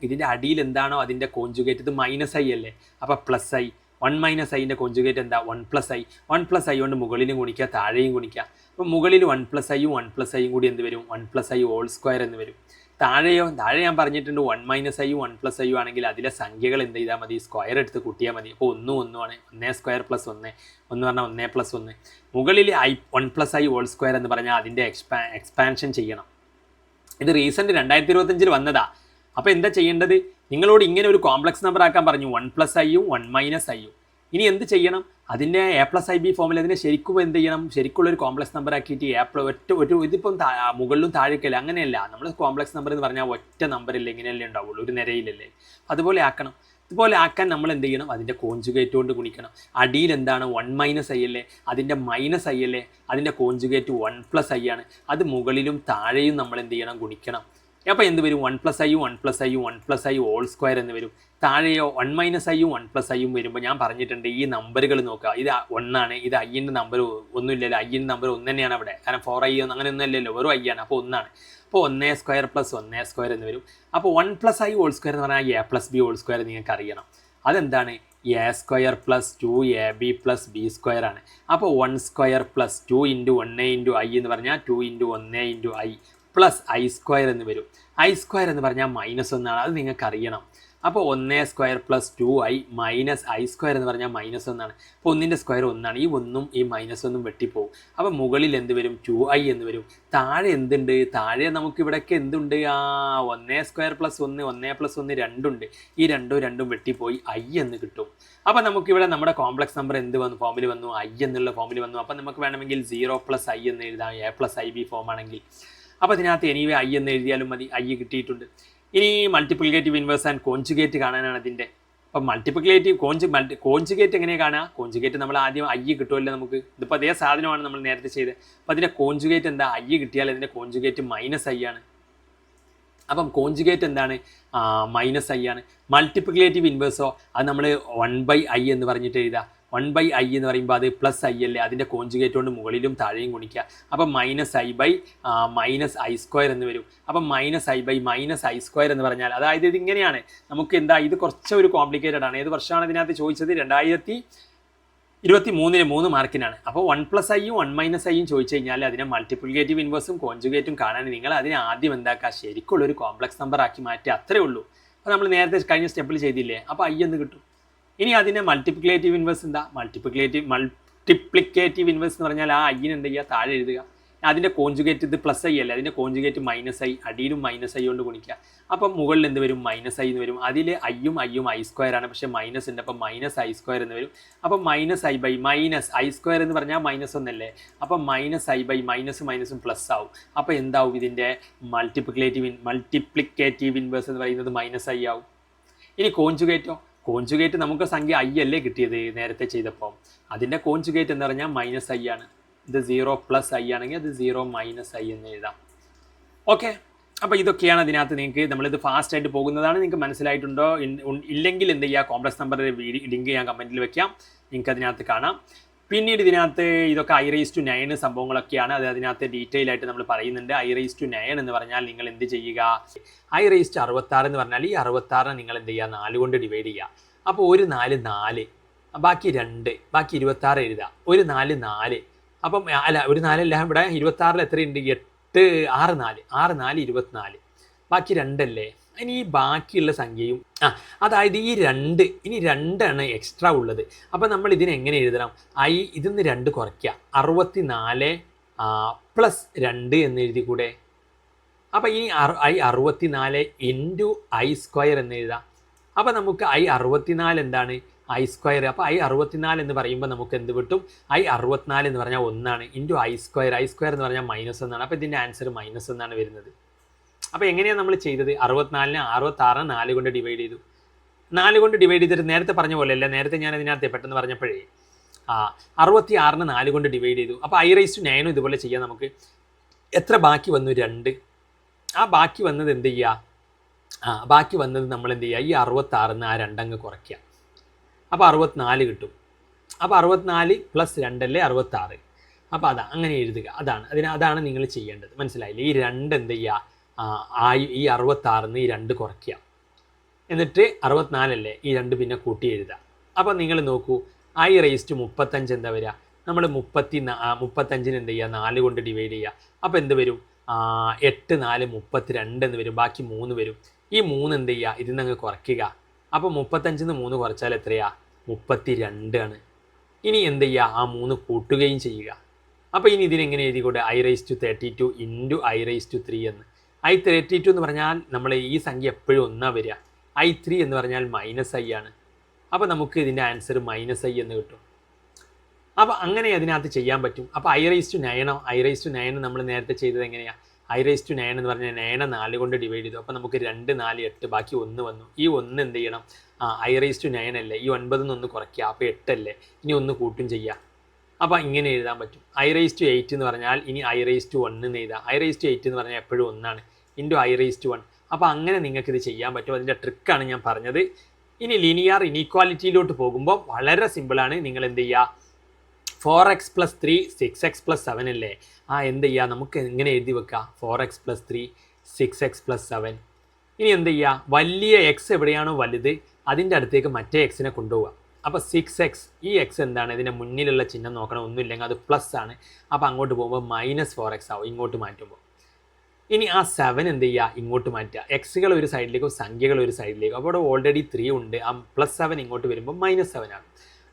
ഇതിൻ്റെ അടിയിൽ എന്താണോ അതിൻ്റെ കോൺജുഗേറ്റ്, ഇത് -i അല്ലേ. അപ്പോൾ +i, 1 - iൻ്റെ കോൺജുഗേറ്റ് എന്താ? 1 + i. 1 + i കൊണ്ട് മുകളിലും ഗുണിക്കുക, താഴെയും ഗുണിക്കുക. അപ്പോൾ മുകളിൽ 1 + iയും 1 + iയും കൂടി എന്ത് വരും? 1 + i² എന്ന് വരും. താഴെ ഞാൻ പറഞ്ഞിട്ടുണ്ട് 1 - iയും 1 + iയും ആണെങ്കിൽ അതിലെ സംഖ്യകൾ എന്ത് ചെയ്താൽ മതി? സ്ക്വയർ എടുത്ത് കൂട്ടിയാൽ മതി. അപ്പോൾ 1 ആണ്. 1² + 1, 1 പറഞ്ഞാൽ 1 + 1. മുകളിൽ 1 + i² എന്ന് പറഞ്ഞാൽ അതിൻ്റെ എക്സ്പാൻഷൻ ചെയ്യണം. ഇത് റീസെൻറ്റ് 2025 വന്നതാ. അപ്പോൾ എന്താ ചെയ്യേണ്ടത്? നിങ്ങളോട് ഇങ്ങനെ ഒരു കോംപ്ലക്സ് നമ്പർ ആക്കാൻ പറഞ്ഞു, 1 + iയും 1 - iയും. ഇനി എന്ത് ചെയ്യണം? അതിൻ്റെ a + ib ഫോമിൽ അതിനെ ശരിക്കും എന്ത് ചെയ്യണം? ശരിക്കുള്ളൊരു കോംപ്ലക്സ് നമ്പർ ആക്കിയിട്ട് ഇതിപ്പം മുകളിലും താഴേക്കല്ല, അങ്ങനെയല്ല. നമ്മൾ കോംപ്ലക്സ് നമ്പർ എന്ന് പറഞ്ഞാൽ ഒറ്റ നമ്പറില്ല, ഇങ്ങനെയല്ലേ ഉണ്ടാവുള്ളൂ, ഒരു നിരയിലല്ലേ. അതുപോലെ ആക്കണം. ഇതുപോലെ ആക്കാൻ നമ്മൾ എന്ത് ചെയ്യണം? അതിൻ്റെ കോൺജുഗേറ്റ് കൊണ്ട് ഗുണിക്കണം. അടിയിൽ എന്താണ്? 1 - i അല്ലേ, അതിൻ്റെ -i അല്ലേ, അതിൻ്റെ കോൺജുഗേറ്റ് 1 + i ആണ്. അത് മുകളിലും താഴെയും നമ്മൾ എന്ത് ചെയ്യണം? ഗുണിക്കണം. അപ്പോൾ എന്ത് വരും? 1 + iയും 1 + iയും 1 + i² എന്ന് വരും. താഴെയോ 1 - iയും 1 + iയും വരുമ്പോൾ ഞാൻ പറഞ്ഞിട്ടുണ്ട്, ഈ നമ്പറുകൾ നോക്കുക. ഇത് 1 ആണ്, ഇത് iൻ്റെ നമ്പർ ഒന്നുമില്ലല്ലോ, iൻ്റെ നമ്പർ 1 തന്നെയാണ് അവിടെ, കാരണം 4i അങ്ങനെ ഒന്നും അല്ലല്ലോ, വെറും i ആണ്. അപ്പോൾ 1 ആണ്. അപ്പോൾ 1² + 1² എന്ന് വരും. അപ്പോൾ 1 + i² എന്ന് പറഞ്ഞാൽ a + b² നിങ്ങൾക്ക് അറിയണം. അതെന്താണ്? a² + 2ab + b² ആണ്. അപ്പോൾ 1² + 2 × 1 × i എന്ന് പറഞ്ഞാൽ 2 × 1 × i + i² എന്ന് വരും. i² എന്ന് പറഞ്ഞാൽ -1 ആണ്, അത് നിങ്ങൾക്ക് അറിയണം. അപ്പോൾ 1² + 2i - i² എന്ന് പറഞ്ഞാൽ -1 ആണ്. അപ്പോൾ 1ൻ്റെ സ്ക്വയർ 1 ആണ്. ഈ 1ഉം ഈ -1ഉം വെട്ടിപ്പോവും. അപ്പോൾ മുകളിൽ എന്ത് വരും? 2i എന്ന് വരും. താഴെ എന്തുണ്ട്? താഴെ നമുക്ക് ഇവിടെയൊക്കെ എന്തുണ്ട്? 1² + 1, 1 + 1 2ഉണ്ട്. ഈ രണ്ടും വെട്ടിപ്പോയി i എന്ന് കിട്ടും. അപ്പോൾ നമുക്കിവിടെ നമ്മുടെ കോംപ്ലക്സ് നമ്പർ എന്ത് വന്നു? ഫോമിൽ വന്നു, i എന്നുള്ള ഫോമിൽ വന്നു. അപ്പോൾ നമുക്ക് വേണമെങ്കിൽ 0 + i എന്ന് എഴുതാം, a + ib ഫോമാണെങ്കിൽ. അപ്പോൾ ഇതിനകത്ത് i എന്ന് എഴുതിയാലും മതി, i കിട്ടിയിട്ടുണ്ട്. ഇനി മൾട്ടിപ്ലിക്കേറ്റീവ് ഇൻവേഴ്സ് ആൻഡ് കോൺജുഗേറ്റ് കാണാനാണ് ഇതിൻ്റെ. അപ്പം മൾട്ടിപ്ലിക്കേറ്റീവ് കോഞ്ചുഗേറ്റ് എങ്ങനെ കാണുക? കോഞ്ചുഗേറ്റ് നമ്മൾ ആദ്യം ഐ കിട്ടുമല്ലോ നമുക്ക്. ഇതിപ്പോൾ അതേ സാധനമാണ് നമ്മൾ നേരത്തെ ചെയ്തത്. അപ്പോൾ അതിൻ്റെ കോഞ്ചുഗേറ്റ് എന്താ? ഐ കിട്ടിയാൽ അതിൻ്റെ കോഞ്ചുഗേറ്റ് -i ആണ്. അപ്പം കോഞ്ചുഗേറ്റ് എന്താണ്? -i ആണ്. മൾട്ടിപ്ലിക്കേറ്റീവ് ഇൻവേഴ്സോ അത് നമ്മൾ 1/i എന്ന് പറഞ്ഞിട്ട് എഴുതുക. 1/i എന്ന് പറയുമ്പോൾ അത് +i അല്ലേ, അതിൻ്റെ കോഞ്ചുഗേറ്റ് കൊണ്ട് മുകളിലും താഴെയും ഗുണിക്കുക. അപ്പം -i/-i² എന്ന് വരും. അപ്പം -i/-i² എന്ന് പറഞ്ഞാൽ അതായത് ഇതിങ്ങനെയാണ്. നമുക്ക് എന്താ, ഇത് കുറച്ചൊരു കോംപ്ലിക്കേറ്റഡ് ആണ്. ഏത് വർഷമാണ് ഇതിനകത്ത് ചോദിച്ചത്? 2023 3 മാർക്കിനാണ്. അപ്പോൾ 1+i-യും 1-i-യും ചോദിച്ചു കഴിഞ്ഞാൽ അതിനെ മൾട്ടിപ്ലിക്കേറ്റീവ് ഇൻവേഴ്സും കോഞ്ചുഗേറ്റും കാണാൻ നിങ്ങൾ അതിനെ ആദ്യം എന്താക്കുക, ശരിക്കുള്ളൊരു കോംപ്ലക്സ് നമ്പർ ആക്കി മാറ്റുക. അത്രേ ഉള്ളൂ. അപ്പോൾ നമ്മൾ നേരത്തെ കഴിഞ്ഞ സ്റ്റെപ്പിൽ ചെയ്തില്ലേ, അപ്പോൾ i എന്ന് കിട്ടും. ഇനി അതിൻ്റെ മൾട്ടിപ്ലിക്കേറ്റീവ് ഇൻവേഴ്സ് എന്താ? മൾട്ടിപ്ലിക്കേറ്റീവ് ഇൻവേഴ്സ് എന്ന് പറഞ്ഞാൽ ആ ഐന് എന്ത് ചെയ്യുക, താഴെ എഴുതുക. അതിൻ്റെ കോഞ്ചുഗേറ്റ് ഇത് +i അല്ലേ, അതിൻ്റെ കോഞ്ചുഗേറ്റ് -i, അടിയിലും -i കൊണ്ട് ഗുണിക്കുക. അപ്പം മുകളിൽ എന്ത് വരും? -i എന്ന് വരും. അതിൽ i-യും i² ആണ്, പക്ഷേ മൈനസ് ഉണ്ട്. അപ്പം -i² എന്ന് വരും. അപ്പം -i/-i² എന്ന് പറഞ്ഞാൽ -1 അപ്പം -i/-ഉം പ്ലസ് ആവും. അപ്പോൾ എന്താവും? ഇതിൻ്റെ മൾട്ടിപ്ലിക്കേറ്റീവ് ഇൻവേഴ്സ് എന്ന് പറയുന്നത് -i ആവും. ഇനി കോഞ്ചുഗേറ്റ് നമുക്ക് സംഖ്യ i അല്ലേ കിട്ടിയത് നേരത്തെ ചെയ്തപ്പോൾ. അതിൻ്റെ കോഞ്ചുഗേറ്റ് എന്ന് പറഞ്ഞാൽ -i ആണ്. ഇത് 0+i ആണെങ്കിൽ അത് 0-i എന്ന് എഴുതാം. ഓക്കെ, അപ്പോൾ ഇതൊക്കെയാണ് അതിനകത്ത്. നിങ്ങൾക്ക് നമ്മളിത് ഫാസ്റ്റായിട്ട് പോകുന്നതാണ്. നിങ്ങൾക്ക് മനസ്സിലായിട്ടുണ്ടോ? ഇല്ലെങ്കിൽ എന്ത് ചെയ്യുക, കോംപ്ലക്സ് നമ്പറിൻ്റെ ലിങ്ക് ഞാൻ കമൻറ്റിൽ വെക്കാം, നിങ്ങൾക്ക് അതിനകത്ത് കാണാം. പിന്നീട് ഇതിനകത്ത് ഇതൊക്കെ i⁻⁹ സംഭവങ്ങളൊക്കെയാണ്. അത് അതിനകത്ത് ഡീറ്റെയിൽ ആയിട്ട് നമ്മൾ പറയുന്നുണ്ട്. i⁻⁹ എന്ന് പറഞ്ഞാൽ നിങ്ങൾ എന്ത് ചെയ്യുക, i⁻66 എന്ന് പറഞ്ഞാൽ ഈ 66 നിങ്ങൾ എന്ത് ചെയ്യുക, 4 കൊണ്ട് ഡിവൈഡ് ചെയ്യുക. അപ്പോൾ ഒരു 4, ബാക്കി 2, ബാക്കി 26 എഴുതുക. ഒരു 4, അപ്പം അല്ല, ഒരു 4 അല്ല, ഇവിടെ 26 എത്രയുണ്ട്? 8, 6, 4, 24, ബാക്കി 2 അല്ലേ. ഇനി ഈ ബാക്കിയുള്ള സംഖ്യയും അതായത് ഈ 2, ഇനി 2 ആണ് എക്സ്ട്രാ ഉള്ളത്. അപ്പം നമ്മൾ ഇതിനെ എങ്ങനെ എഴുതണം? ഇതിന്ന് 2 കുറയ്ക്കുക, 64 + 2 എന്ന് എഴുതി കൂടെ. അപ്പം ഇനി i64 × i² എന്ന് എഴുതാം. അപ്പം നമുക്ക് i64 എന്താണ്? i². അപ്പോൾ i64 എന്ന് പറയുമ്പോൾ നമുക്ക് എന്ത് കിട്ടും? i64 എന്ന് പറഞ്ഞാൽ 1 ഇൻറ്റു i² എന്ന് പറഞ്ഞാൽ -1. അപ്പോൾ ഇതിൻ്റെ ആൻസർ -1 വരുന്നത്. അപ്പോൾ എങ്ങനെയാണ് നമ്മൾ ചെയ്തത്? 64 4 കൊണ്ട് ഡിവൈഡ് ചെയ്തു. 4 കൊണ്ട് ഡിവൈഡ് ചെയ്തിട്ട് നേരത്തെ പറഞ്ഞ പോലെ അല്ല, നേരത്തെ ഞാൻ അതിനകത്ത് പെട്ടെന്ന് പറഞ്ഞപ്പോഴേ 66 4 കൊണ്ട് ഡിവൈഡ് ചെയ്തു. അപ്പോൾ i⁻⁹ ഇതുപോലെ ചെയ്യാം നമുക്ക്. എത്ര ബാക്കി വന്നു? 2. ആ ബാക്കി വന്നത് എന്ത് ചെയ്യുക? ബാക്കി വന്നത് നമ്മൾ എന്ത് ചെയ്യുക, ഈ 66 ആ 2 അങ്ങ് കുറയ്ക്കുക. അപ്പോൾ 64 കിട്ടും. അപ്പോൾ 64 + 2 അല്ലേ 66. അപ്പോൾ അങ്ങനെ എഴുതുക. അതാണ് നിങ്ങൾ ചെയ്യേണ്ടത്. മനസ്സിലായില്ലേ? ഈ 2 എന്ത് ചെയ്യുക, ഈ 66 ഈ 2 കുറയ്ക്കുക. എന്നിട്ട് 64 അല്ലേ, ഈ 2 പിന്നെ കൂട്ടി എഴുതുക. അപ്പോൾ നിങ്ങൾ നോക്കൂ, i⁻35 എന്താ വരിക? നമ്മൾ 35 എന്ത് ചെയ്യുക, 4 കൊണ്ട് ഡിവൈഡ് ചെയ്യുക. അപ്പോൾ എന്ത് വരും? 8 4 32 എന്ന് വരും. ബാക്കി 3 വരും. ഈ 3 എന്ത് ചെയ്യുക, ഇതിൽ നിന്ന് അങ്ങ് കുറയ്ക്കുക. അപ്പോൾ 35 3 കുറച്ചാൽ എത്രയാ? 32 ആണ്. ഇനി എന്ത് ചെയ്യുക, ആ 3 കൂട്ടുകയും ചെയ്യുക. അപ്പോൾ ഇനി ഇതിനെങ്ങനെ എഴുതിക്കൂടെ? i⁻32 × i⁻3 എന്ന്. i32 എന്ന് പറഞ്ഞാൽ നമ്മൾ ഈ സംഖ്യ എപ്പോഴും 1 വരിക. i3 എന്ന് പറഞ്ഞാൽ -i ആണ്. അപ്പോൾ നമുക്ക് ഇതിൻ്റെ ആൻസർ -i എന്ന് കിട്ടും. അപ്പോൾ അങ്ങനെ അതിനകത്ത് ചെയ്യാൻ പറ്റും. അപ്പോൾ i⁻9 നമ്മൾ നേരത്തെ ചെയ്തത് എങ്ങനെയാണ്? i⁻9 എന്ന് പറഞ്ഞാൽ 9 4 കൊണ്ട് ഡിവൈഡ് ചെയ്തു. അപ്പോൾ നമുക്ക് 2 4 8 ബാക്കി 1 വന്നു. ഈ 1 എന്ത് ചെയ്യണം? i⁻9 അല്ലേ, ഈ 9 1 കുറയ്ക്കുക. അപ്പോൾ 8 അല്ലേ, ഇനി 1 കൂട്ടും ചെയ്യുക. അപ്പോൾ ഇങ്ങനെ എഴുതാൻ പറ്റും. i⁻8 എന്ന് പറഞ്ഞാൽ ഇനി i⁻1 എന്ന് എഴുതാം. i⁻8 എന്ന് പറഞ്ഞാൽ എപ്പോഴും 1 ഇൻറ്റു i⁻1. അപ്പോൾ അങ്ങനെ നിങ്ങൾക്കിത് ചെയ്യാൻ പറ്റും. അതിൻ്റെ ട്രിക്കാണ് ഞാൻ പറഞ്ഞത്. ഇനി ലീനിയർ ഇനീക്വാലിറ്റിയിലോട്ട് പോകുമ്പോൾ വളരെ സിമ്പിളാണ്. നിങ്ങൾ എന്ത് ചെയ്യുക, 4x + 3 6x + 7 അല്ലേ, എന്ത് ചെയ്യുക, നമുക്ക് എങ്ങനെ എഴുതി വെക്കുക? 4x + 3 6x + 7. ഇനി എന്ത് ചെയ്യുക, വലിയ എക്സ് എവിടെയാണോ വലുത് അതിൻ്റെ അടുത്തേക്ക് മറ്റേ എക്സിനെ കൊണ്ടുപോവുക. അപ്പോൾ 6x, ഈ എക്സ് എന്താണ്? ഇതിൻ്റെ മുന്നിലുള്ള ചിഹ്നം നോക്കണം, ഒന്നുമില്ലെങ്കിൽ അത് പ്ലസ് ആണ്. അപ്പോൾ അങ്ങോട്ട് പോകുമ്പോൾ -4x ആവും ഇങ്ങോട്ട് മാറ്റുമ്പോൾ. ഇനി ആ 7 എന്ത് ചെയ്യുക, ഇങ്ങോട്ട് മാറ്റുക. എക്സുകൾ ഒരു സൈഡിലേക്കും സംഖ്യകൾ ഒരു സൈഡിലേക്കും. അപ്പോൾ അവിടെ ഓൾറെഡി 3 ഉണ്ട്. ആ +7 ഇങ്ങോട്ട് വരുമ്പോൾ -7 ആകും.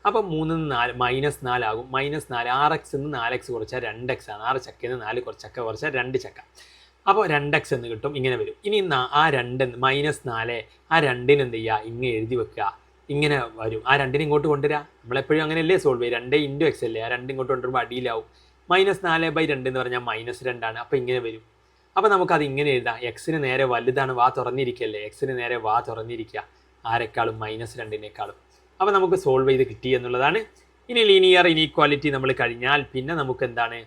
അപ്പോൾ 3 4 -4 ആകും. -4 6x നിന്ന് 4x കുറച്ചാൽ 2x ആണ്. 6 ചക്കയിൽ നിന്ന് 4 ചക്ക കുറച്ചാൽ 2 ചക്ക. അപ്പോൾ 2x എന്ന് കിട്ടും. ഇങ്ങനെ വരും. ഇനി ആ 2 -4 ആ 2ന് എന്ത് ചെയ്യുക, ഇങ്ങനെ എഴുതി വെക്കുക. ഇങ്ങനെ വരും. ആ 2നെ ഇങ്ങോട്ട് കൊണ്ടുവരിക. നമ്മളെപ്പോഴും അങ്ങനെയല്ലേ സോൾവ് ചെയ്യുക. 2 × x അല്ലേ, ആ 2 ഇങ്ങോട്ട് കൊണ്ടുവരുമ്പോൾ അടിയിലാവും. -4/2 എന്ന് പറഞ്ഞാൽ -2 ആണ്. അപ്പോൾ ഇങ്ങനെ വരും. അപ്പോൾ നമുക്കത് ഇങ്ങനെ എഴുതാം. എക്സിന് നേരെ വലുതാണ്, വാ തുറന്നിരിക്കുകയല്ലേ, എക്സിന് നേരെ വാ തുറന്നിരിക്കുക. ആരെക്കാളും -2 അപ്പോൾ നമുക്ക് സോൾവ് ചെയ്ത് കിട്ടി എന്നുള്ളതാണ്. ഇനി ലീനിയർ ഇനീക്വാലിറ്റി നമ്മൾ കഴിഞ്ഞാൽ പിന്നെ നമുക്ക് എന്താണ്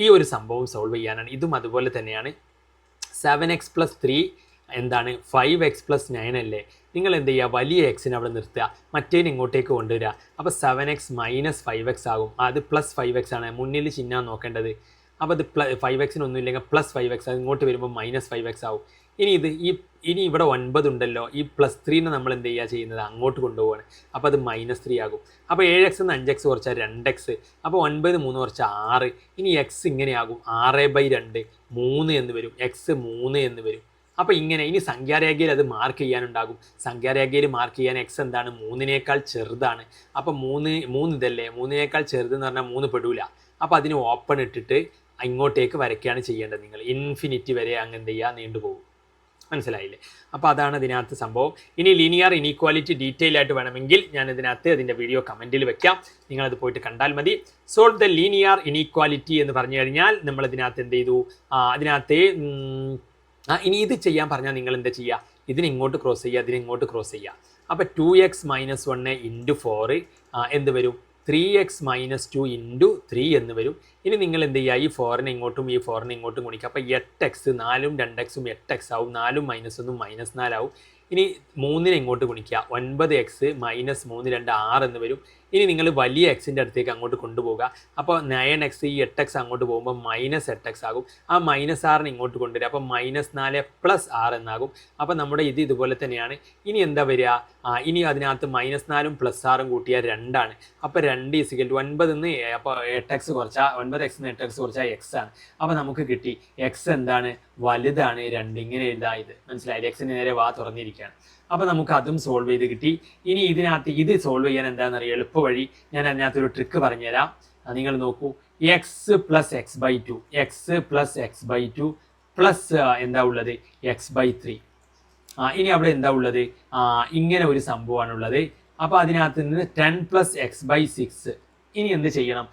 ഈ ഒരു സംഭവം സോൾവ് ചെയ്യാനാണ്. ഇതും അതുപോലെ തന്നെയാണ്. 7x + 3 എന്താണ് 5x + 9 അല്ലേ. നിങ്ങൾ എന്ത് ചെയ്യുക, വലിയ എക്സിനെ അവിടെ നിർത്തുക, മറ്റേന് ഇങ്ങോട്ടേക്ക് കൊണ്ടുവരിക. അപ്പോൾ 7x - 5x ആകും. അത് +5x ആണ്, മുന്നിൽ ചിഹ്നം നോക്കേണ്ടത്. അപ്പോൾ അത് 5x ഒന്നും ഇല്ലെങ്കിൽ +5x, അത് ഇങ്ങോട്ട് വരുമ്പോൾ -5x ആവും. ഇനി ഇവിടെ 9 ഉണ്ടല്ലോ, ഈ +3നെ നമ്മൾ എന്ത് ചെയ്യുക ചെയ്യുന്നത്, അങ്ങോട്ട് കൊണ്ടുപോവാണ്. അപ്പോൾ അത് -3 ആകും. അപ്പോൾ 7x എന്ന് 5x കുറച്ചാൽ 2x. അപ്പോൾ 9 3 കുറച്ചാൽ 6. ഇനി x ഇങ്ങനെയാകും, 6/2 3 എന്ന് വരും, x 3 എന്ന് വരും. അപ്പോൾ ഇങ്ങനെ ഇനി സംഖ്യാരേഖയിൽ അത് മാർക്ക് ചെയ്യാനുണ്ടാകും. സംഖ്യാരേഖയിൽ മാർക്ക് ചെയ്യാൻ x എന്താണ് 3നേക്കാൾ ചെറുതാണ്. അപ്പോൾ 3 ഇതല്ലേ, 3നേക്കാൾ ചെറുതെന്ന് പറഞ്ഞാൽ 3 പെടൂല. അപ്പോൾ അതിന് ഓപ്പൺ ഇട്ടിട്ട് ഇങ്ങോട്ടേക്ക് വരയ്ക്കുകയാണ് ചെയ്യേണ്ടത്. നിങ്ങൾ ഇൻഫിനിറ്റി വരെ അങ്ങനെ എന്ത് ചെയ്യുക, നീണ്ടുപോകും. മനസ്സിലായില്ലേ? അപ്പോൾ അതാണ് ഇതിനകത്ത് സംഭവം. ഇനി ലീനിയർ ഇനീക്വാലിറ്റി ഡീറ്റെയിൽ ആയിട്ട് വേണമെങ്കിൽ ഞാൻ ഇതിനകത്ത് അതിൻ്റെ വീഡിയോ കമൻറ്റിൽ വെക്കാം, നിങ്ങളത് പോയിട്ട് കണ്ടാൽ മതി. സോൾവ് ദ ലീനിയർ ഇനീക്വാലിറ്റി എന്ന് പറഞ്ഞു കഴിഞ്ഞാൽ നമ്മൾ ഇതിനകത്ത് എന്ത് ചെയ്തു, അതിനകത്ത് ഇനി ഇത് ചെയ്യാൻ പറഞ്ഞാൽ നിങ്ങൾ എന്താ ചെയ്യുക, ഇതിന് ഇങ്ങോട്ട് ക്രോസ് ചെയ്യുക, ഇതിന് ഇങ്ങോട്ട് ക്രോസ് ചെയ്യുക. അപ്പോൾ 2x - 1 × 4 എന്ത് വരും, 3x - 2 × 3 എന്ന് വരും. ഇനി നിങ്ങൾ എന്ത് ചെയ്യുക, ഈ 4നെ ഇങ്ങോട്ടും ഈ 4നെ ഇങ്ങോട്ടും ഗുണിക്കുക. അപ്പോൾ 8x, 4ഉം 2x 8x ആവും, 4ഉം -1 -4 ആവും. ഇനി 3നെ ഇങ്ങോട്ട് ഗുണിക്കുക, 9x - 3 2 6 എന്ന് വരും. ഇനി നിങ്ങൾ വലിയ എക്സിൻ്റെ അടുത്തേക്ക് അങ്ങോട്ട് കൊണ്ടുപോകുക. അപ്പോൾ 9x, ഈ 8x അങ്ങോട്ട് പോകുമ്പോൾ -8x ആകും. ആ -6നെ ഇങ്ങോട്ട് കൊണ്ടുവരിക, അപ്പോൾ -4 + 6 എന്നാകും. അപ്പോൾ നമ്മുടെ ഇതുപോലെ തന്നെയാണ്. ഇനി എന്താ വരിക, ഇനി അതിനകത്ത് -4ഉം +6ഉം കൂട്ടിയാൽ 2 ആണ്. അപ്പോൾ 2 = 9 എന്ന് അപ്പോൾ 8x കുറച്ചാൽ 9x - 8x കുറച്ചാൽ x ആണ്. അപ്പോൾ നമുക്ക് കിട്ടി x എന്താണ്, വലുതാണ് 2. ഇങ്ങനെ എഴുതാ, ഇത് മനസ്സിലായില്ലേ, എക്സിന് നേരെ വാ തുറന്നിരിക്കുകയാണ്. അപ്പോൾ നമുക്ക് അതും സോൾവ് ചെയ്ത് കിട്ടി. ഇനി ഇതിനകത്ത് ഇത് സോൾവ് ചെയ്യാൻ എന്താണെന്ന് അറിയാം, എളുപ്പ വഴി ഞാൻ അതിനകത്തൊരു ട്രിക്ക് പറഞ്ഞുതരാം. നിങ്ങൾ നോക്കൂ, x + x/2 എന്താ ഉള്ളത്, x/3. ഇനി അവിടെ എന്താ ഉള്ളത്, ഇങ്ങനെ ഒരു സംഭവമാണുള്ളത്. അപ്പോൾ അതിനകത്ത് നിന്ന് 10 + x/6. ഇനി എന്ത് ചെയ്യണം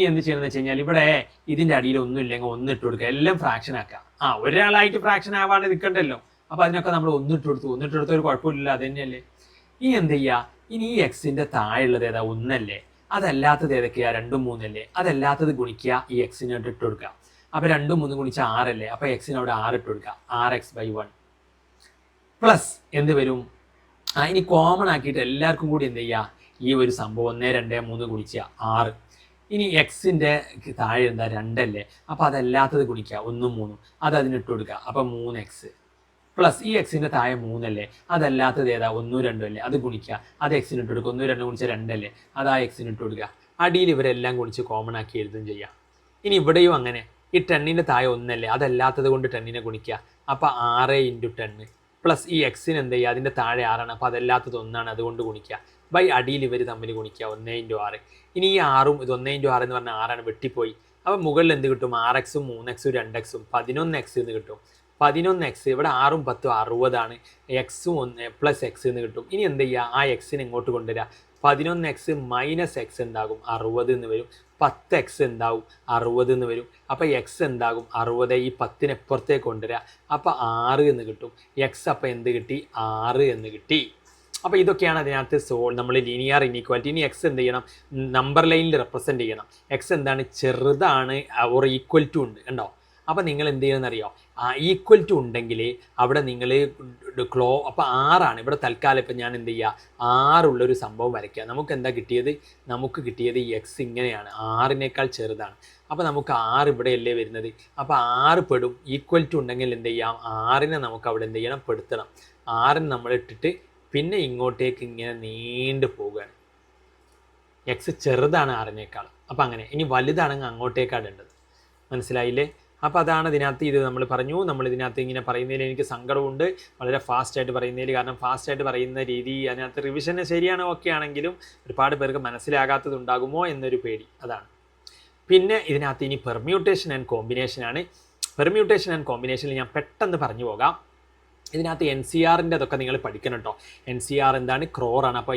എന്ന് വെച്ച് കഴിഞ്ഞാൽ ഇവിടെ ഇതിൻ്റെ അടിയിൽ ഒന്നും ഇല്ലെങ്കിൽ 1 ഇട്ട് കൊടുക്കുക, എല്ലാം ഫ്രാക്ഷൻ ആക്കുക. ഒരാളായിട്ട് ഫ്രാക്ഷൻ ആവാണ്ട് നിൽക്കണ്ടല്ലോ. അപ്പോൾ അതിനൊക്കെ നമ്മൾ 1 ഇട്ട് കൊടുത്ത ഒരു കുഴപ്പമില്ല, അത് തന്നെയല്ലേ. ഇനി എന്ത് ചെയ്യുക, ഇനി ഈ എക്സിൻ്റെ താഴെയുള്ളത് ഏതാ, 1 അല്ലേ. അതല്ലാത്തത് ഏതൊക്കെയാണ്, 2 3 അല്ലേ. അതല്ലാത്തത് ഗുണിക്കുക, ഈ എക്സിനോട്ട് ഇട്ട് കൊടുക്കുക. അപ്പോൾ 2 3 ഗുണിച്ചാൽ 6 അല്ലേ. അപ്പോൾ എക്സിനോട് 6 ഇട്ട് കൊടുക്കുക, 6x/1 പ്ലസ് എന്ത് വരും, ഇനി കോമൺ ആക്കിയിട്ട് എല്ലാവർക്കും കൂടി എന്ത് ചെയ്യുക, ഈ ഒരു സംഭവം 1 2 3 ഗുണിക്കുക 6. ഇനി എക്സിൻ്റെ താഴെ എന്താ 2 അല്ലേ. അപ്പോൾ അതല്ലാത്തത് ഗുണിക്കുക 1 3, അത് അതിനിട്ട് കൊടുക്കുക. അപ്പോൾ 3x പ്ലസ് ഈ എക്സിൻ്റെ താഴെ 3 അല്ലേ. അതല്ലാത്തത് ഏതാ, 1 2 അല്ലേ. അത് ഗുണിക്കുക, അത് എക്സിനിട്ട് കൊടുക്കുക. 1 2 ഗുണിച്ചാൽ 2 അല്ലേ, അത് ആ എക്സിനിട്ട് കൊടുക്കുക. അടിയിൽ ഇവരെല്ലാം ഗുണിച്ച് കോമൺ ആക്കി എഴുതും ചെയ്യാം. ഇനി ഇവിടെയും അങ്ങനെ, ഈ 10ൻ്റെ താഴെ 1 അല്ലേ, അതല്ലാത്തത് കൊണ്ട് 10നെ ഗുണിക്കുക. അപ്പോൾ 6 × 10 പ്ലസ് ഈ എക്സിന് എന്ത് ചെയ്യുക, അതിൻ്റെ താഴെ 6 ആണ്, അപ്പോൾ അതല്ലാത്തത് 1 ആണ്, അതുകൊണ്ട് ഗുണിക്കുക. ബൈ അടിയിൽ ഇവർ തമ്മിൽ ഗുണിക്കുക, 1 × 6. ഇനി ഈ 6ഉം ഇത് 1 × 6 എന്ന് പറഞ്ഞാൽ 6 ആണ്, വെട്ടിപ്പോയി. അപ്പോൾ മുകളിൽ എന്ത് കിട്ടും, 6x 3x 2x 11x എന്ന് കിട്ടും. 11x, ഇവിടെ 6ഉം 10ഉം 60 ആണ്, എക്സും 1 + x എന്ന് കിട്ടും. ഇനി എന്ത് ചെയ്യുക, ആ എക്സിനെ ഇങ്ങോട്ട് കൊണ്ടുവരിക. 11x - x എന്താകും, 60 എന്ന് വരും. 10x എന്താവും, 60 എന്ന് വരും. അപ്പോൾ x എന്താകും, 60. ഈ 10നെ എപ്പുറത്തേക്ക് കൊണ്ടുവരിക, അപ്പോൾ 6 എന്ന് കിട്ടും. x അപ്പോൾ എന്ത് കിട്ടി, 6 എന്ന് കിട്ടി. അപ്പോൾ ഇതൊക്കെയാണ് അതിനകത്ത് നമ്മൾ ലീനിയർ ഇനീക്വാലിറ്റി. ഇനി എക്സ് എന്ത് ചെയ്യണം, നമ്പർ ലൈനിൽ റെപ്രസെൻറ്റ് ചെയ്യണം. എക്സ് എന്താണ്, ചെറുതാണ് ഓർ ഈക്വൽ ടു ഉണ്ട്, കണ്ടോ. അപ്പോൾ നിങ്ങൾ എന്ത് ചെയ്യണമെന്നറിയോ, ഈക്വൽ ടു ഉണ്ടെങ്കിൽ അവിടെ നിങ്ങൾ അപ്പോൾ 6 ഇവിടെ തൽക്കാലം ഇപ്പം ഞാൻ എന്ത് ചെയ്യുക, 6 സംഭവം വരയ്ക്കുക. നമുക്ക് എന്താ കിട്ടിയത്, നമുക്ക് കിട്ടിയത് ഈ എക്സ് ഇങ്ങനെയാണ്, 6നേക്കാൾ ചെറുതാണ്. അപ്പോൾ നമുക്ക് 6 ഇവിടെയല്ലേ വരുന്നത്, അപ്പോൾ 6 പെടും. ഈക്വൽ ടു ഉണ്ടെങ്കിൽ എന്ത് ചെയ്യാം, 6നെ നമുക്ക് അവിടെ എന്ത് ചെയ്യണം, പെടുത്തണം. 6നെ നമ്മൾ ഇട്ടിട്ട് പിന്നെ ഇങ്ങോട്ടേക്ക് ഇങ്ങനെ നീണ്ടു പോവുകയാണ്. എക്സ് ചെറുതാണ് 6നേക്കാൾ. അപ്പോൾ അങ്ങനെ ഇനി വലുതാണെങ്കിൽ അങ്ങോട്ടേക്കാണ് ഇടേണ്ടത്. മനസ്സിലായില്ലേ? അപ്പോൾ അതാണ് ഇതിനകത്ത്. ഇത് നമ്മൾ പറഞ്ഞു, നമ്മൾ ഇതിനകത്ത് ഇങ്ങനെ പറയുന്നതിൽ എനിക്ക് സങ്കടമുണ്ട്, വളരെ ഫാസ്റ്റായിട്ട് പറയുന്നതിൽ. കാരണം ഫാസ്റ്റായിട്ട് പറയുന്ന രീതി അതിനകത്ത് റിവിഷന് ശരിയാണ്, ഓക്കെ ആണെങ്കിലും ഒരുപാട് പേർക്ക് മനസ്സിലാകാത്തതുണ്ടാകുമോ എന്നൊരു പേടി, അതാണ്. പിന്നെ ഇതിനകത്ത് ഇനി പെർമ്യൂട്ടേഷൻ ആൻഡ് കോമ്പിനേഷനാണ്. പെർമ്യൂട്ടേഷൻ ആൻഡ് കോമ്പിനേഷനിൽ ഞാൻ പെട്ടെന്ന് പറഞ്ഞു പോകാം. ഇതിനകത്ത് എൻ സി ആറിൻ്റെ അതൊക്കെ നിങ്ങൾ പഠിക്കണം കേട്ടോ. എൻ സി ആർ എന്താണ്? ക്രോറാണ്. അപ്പോൾ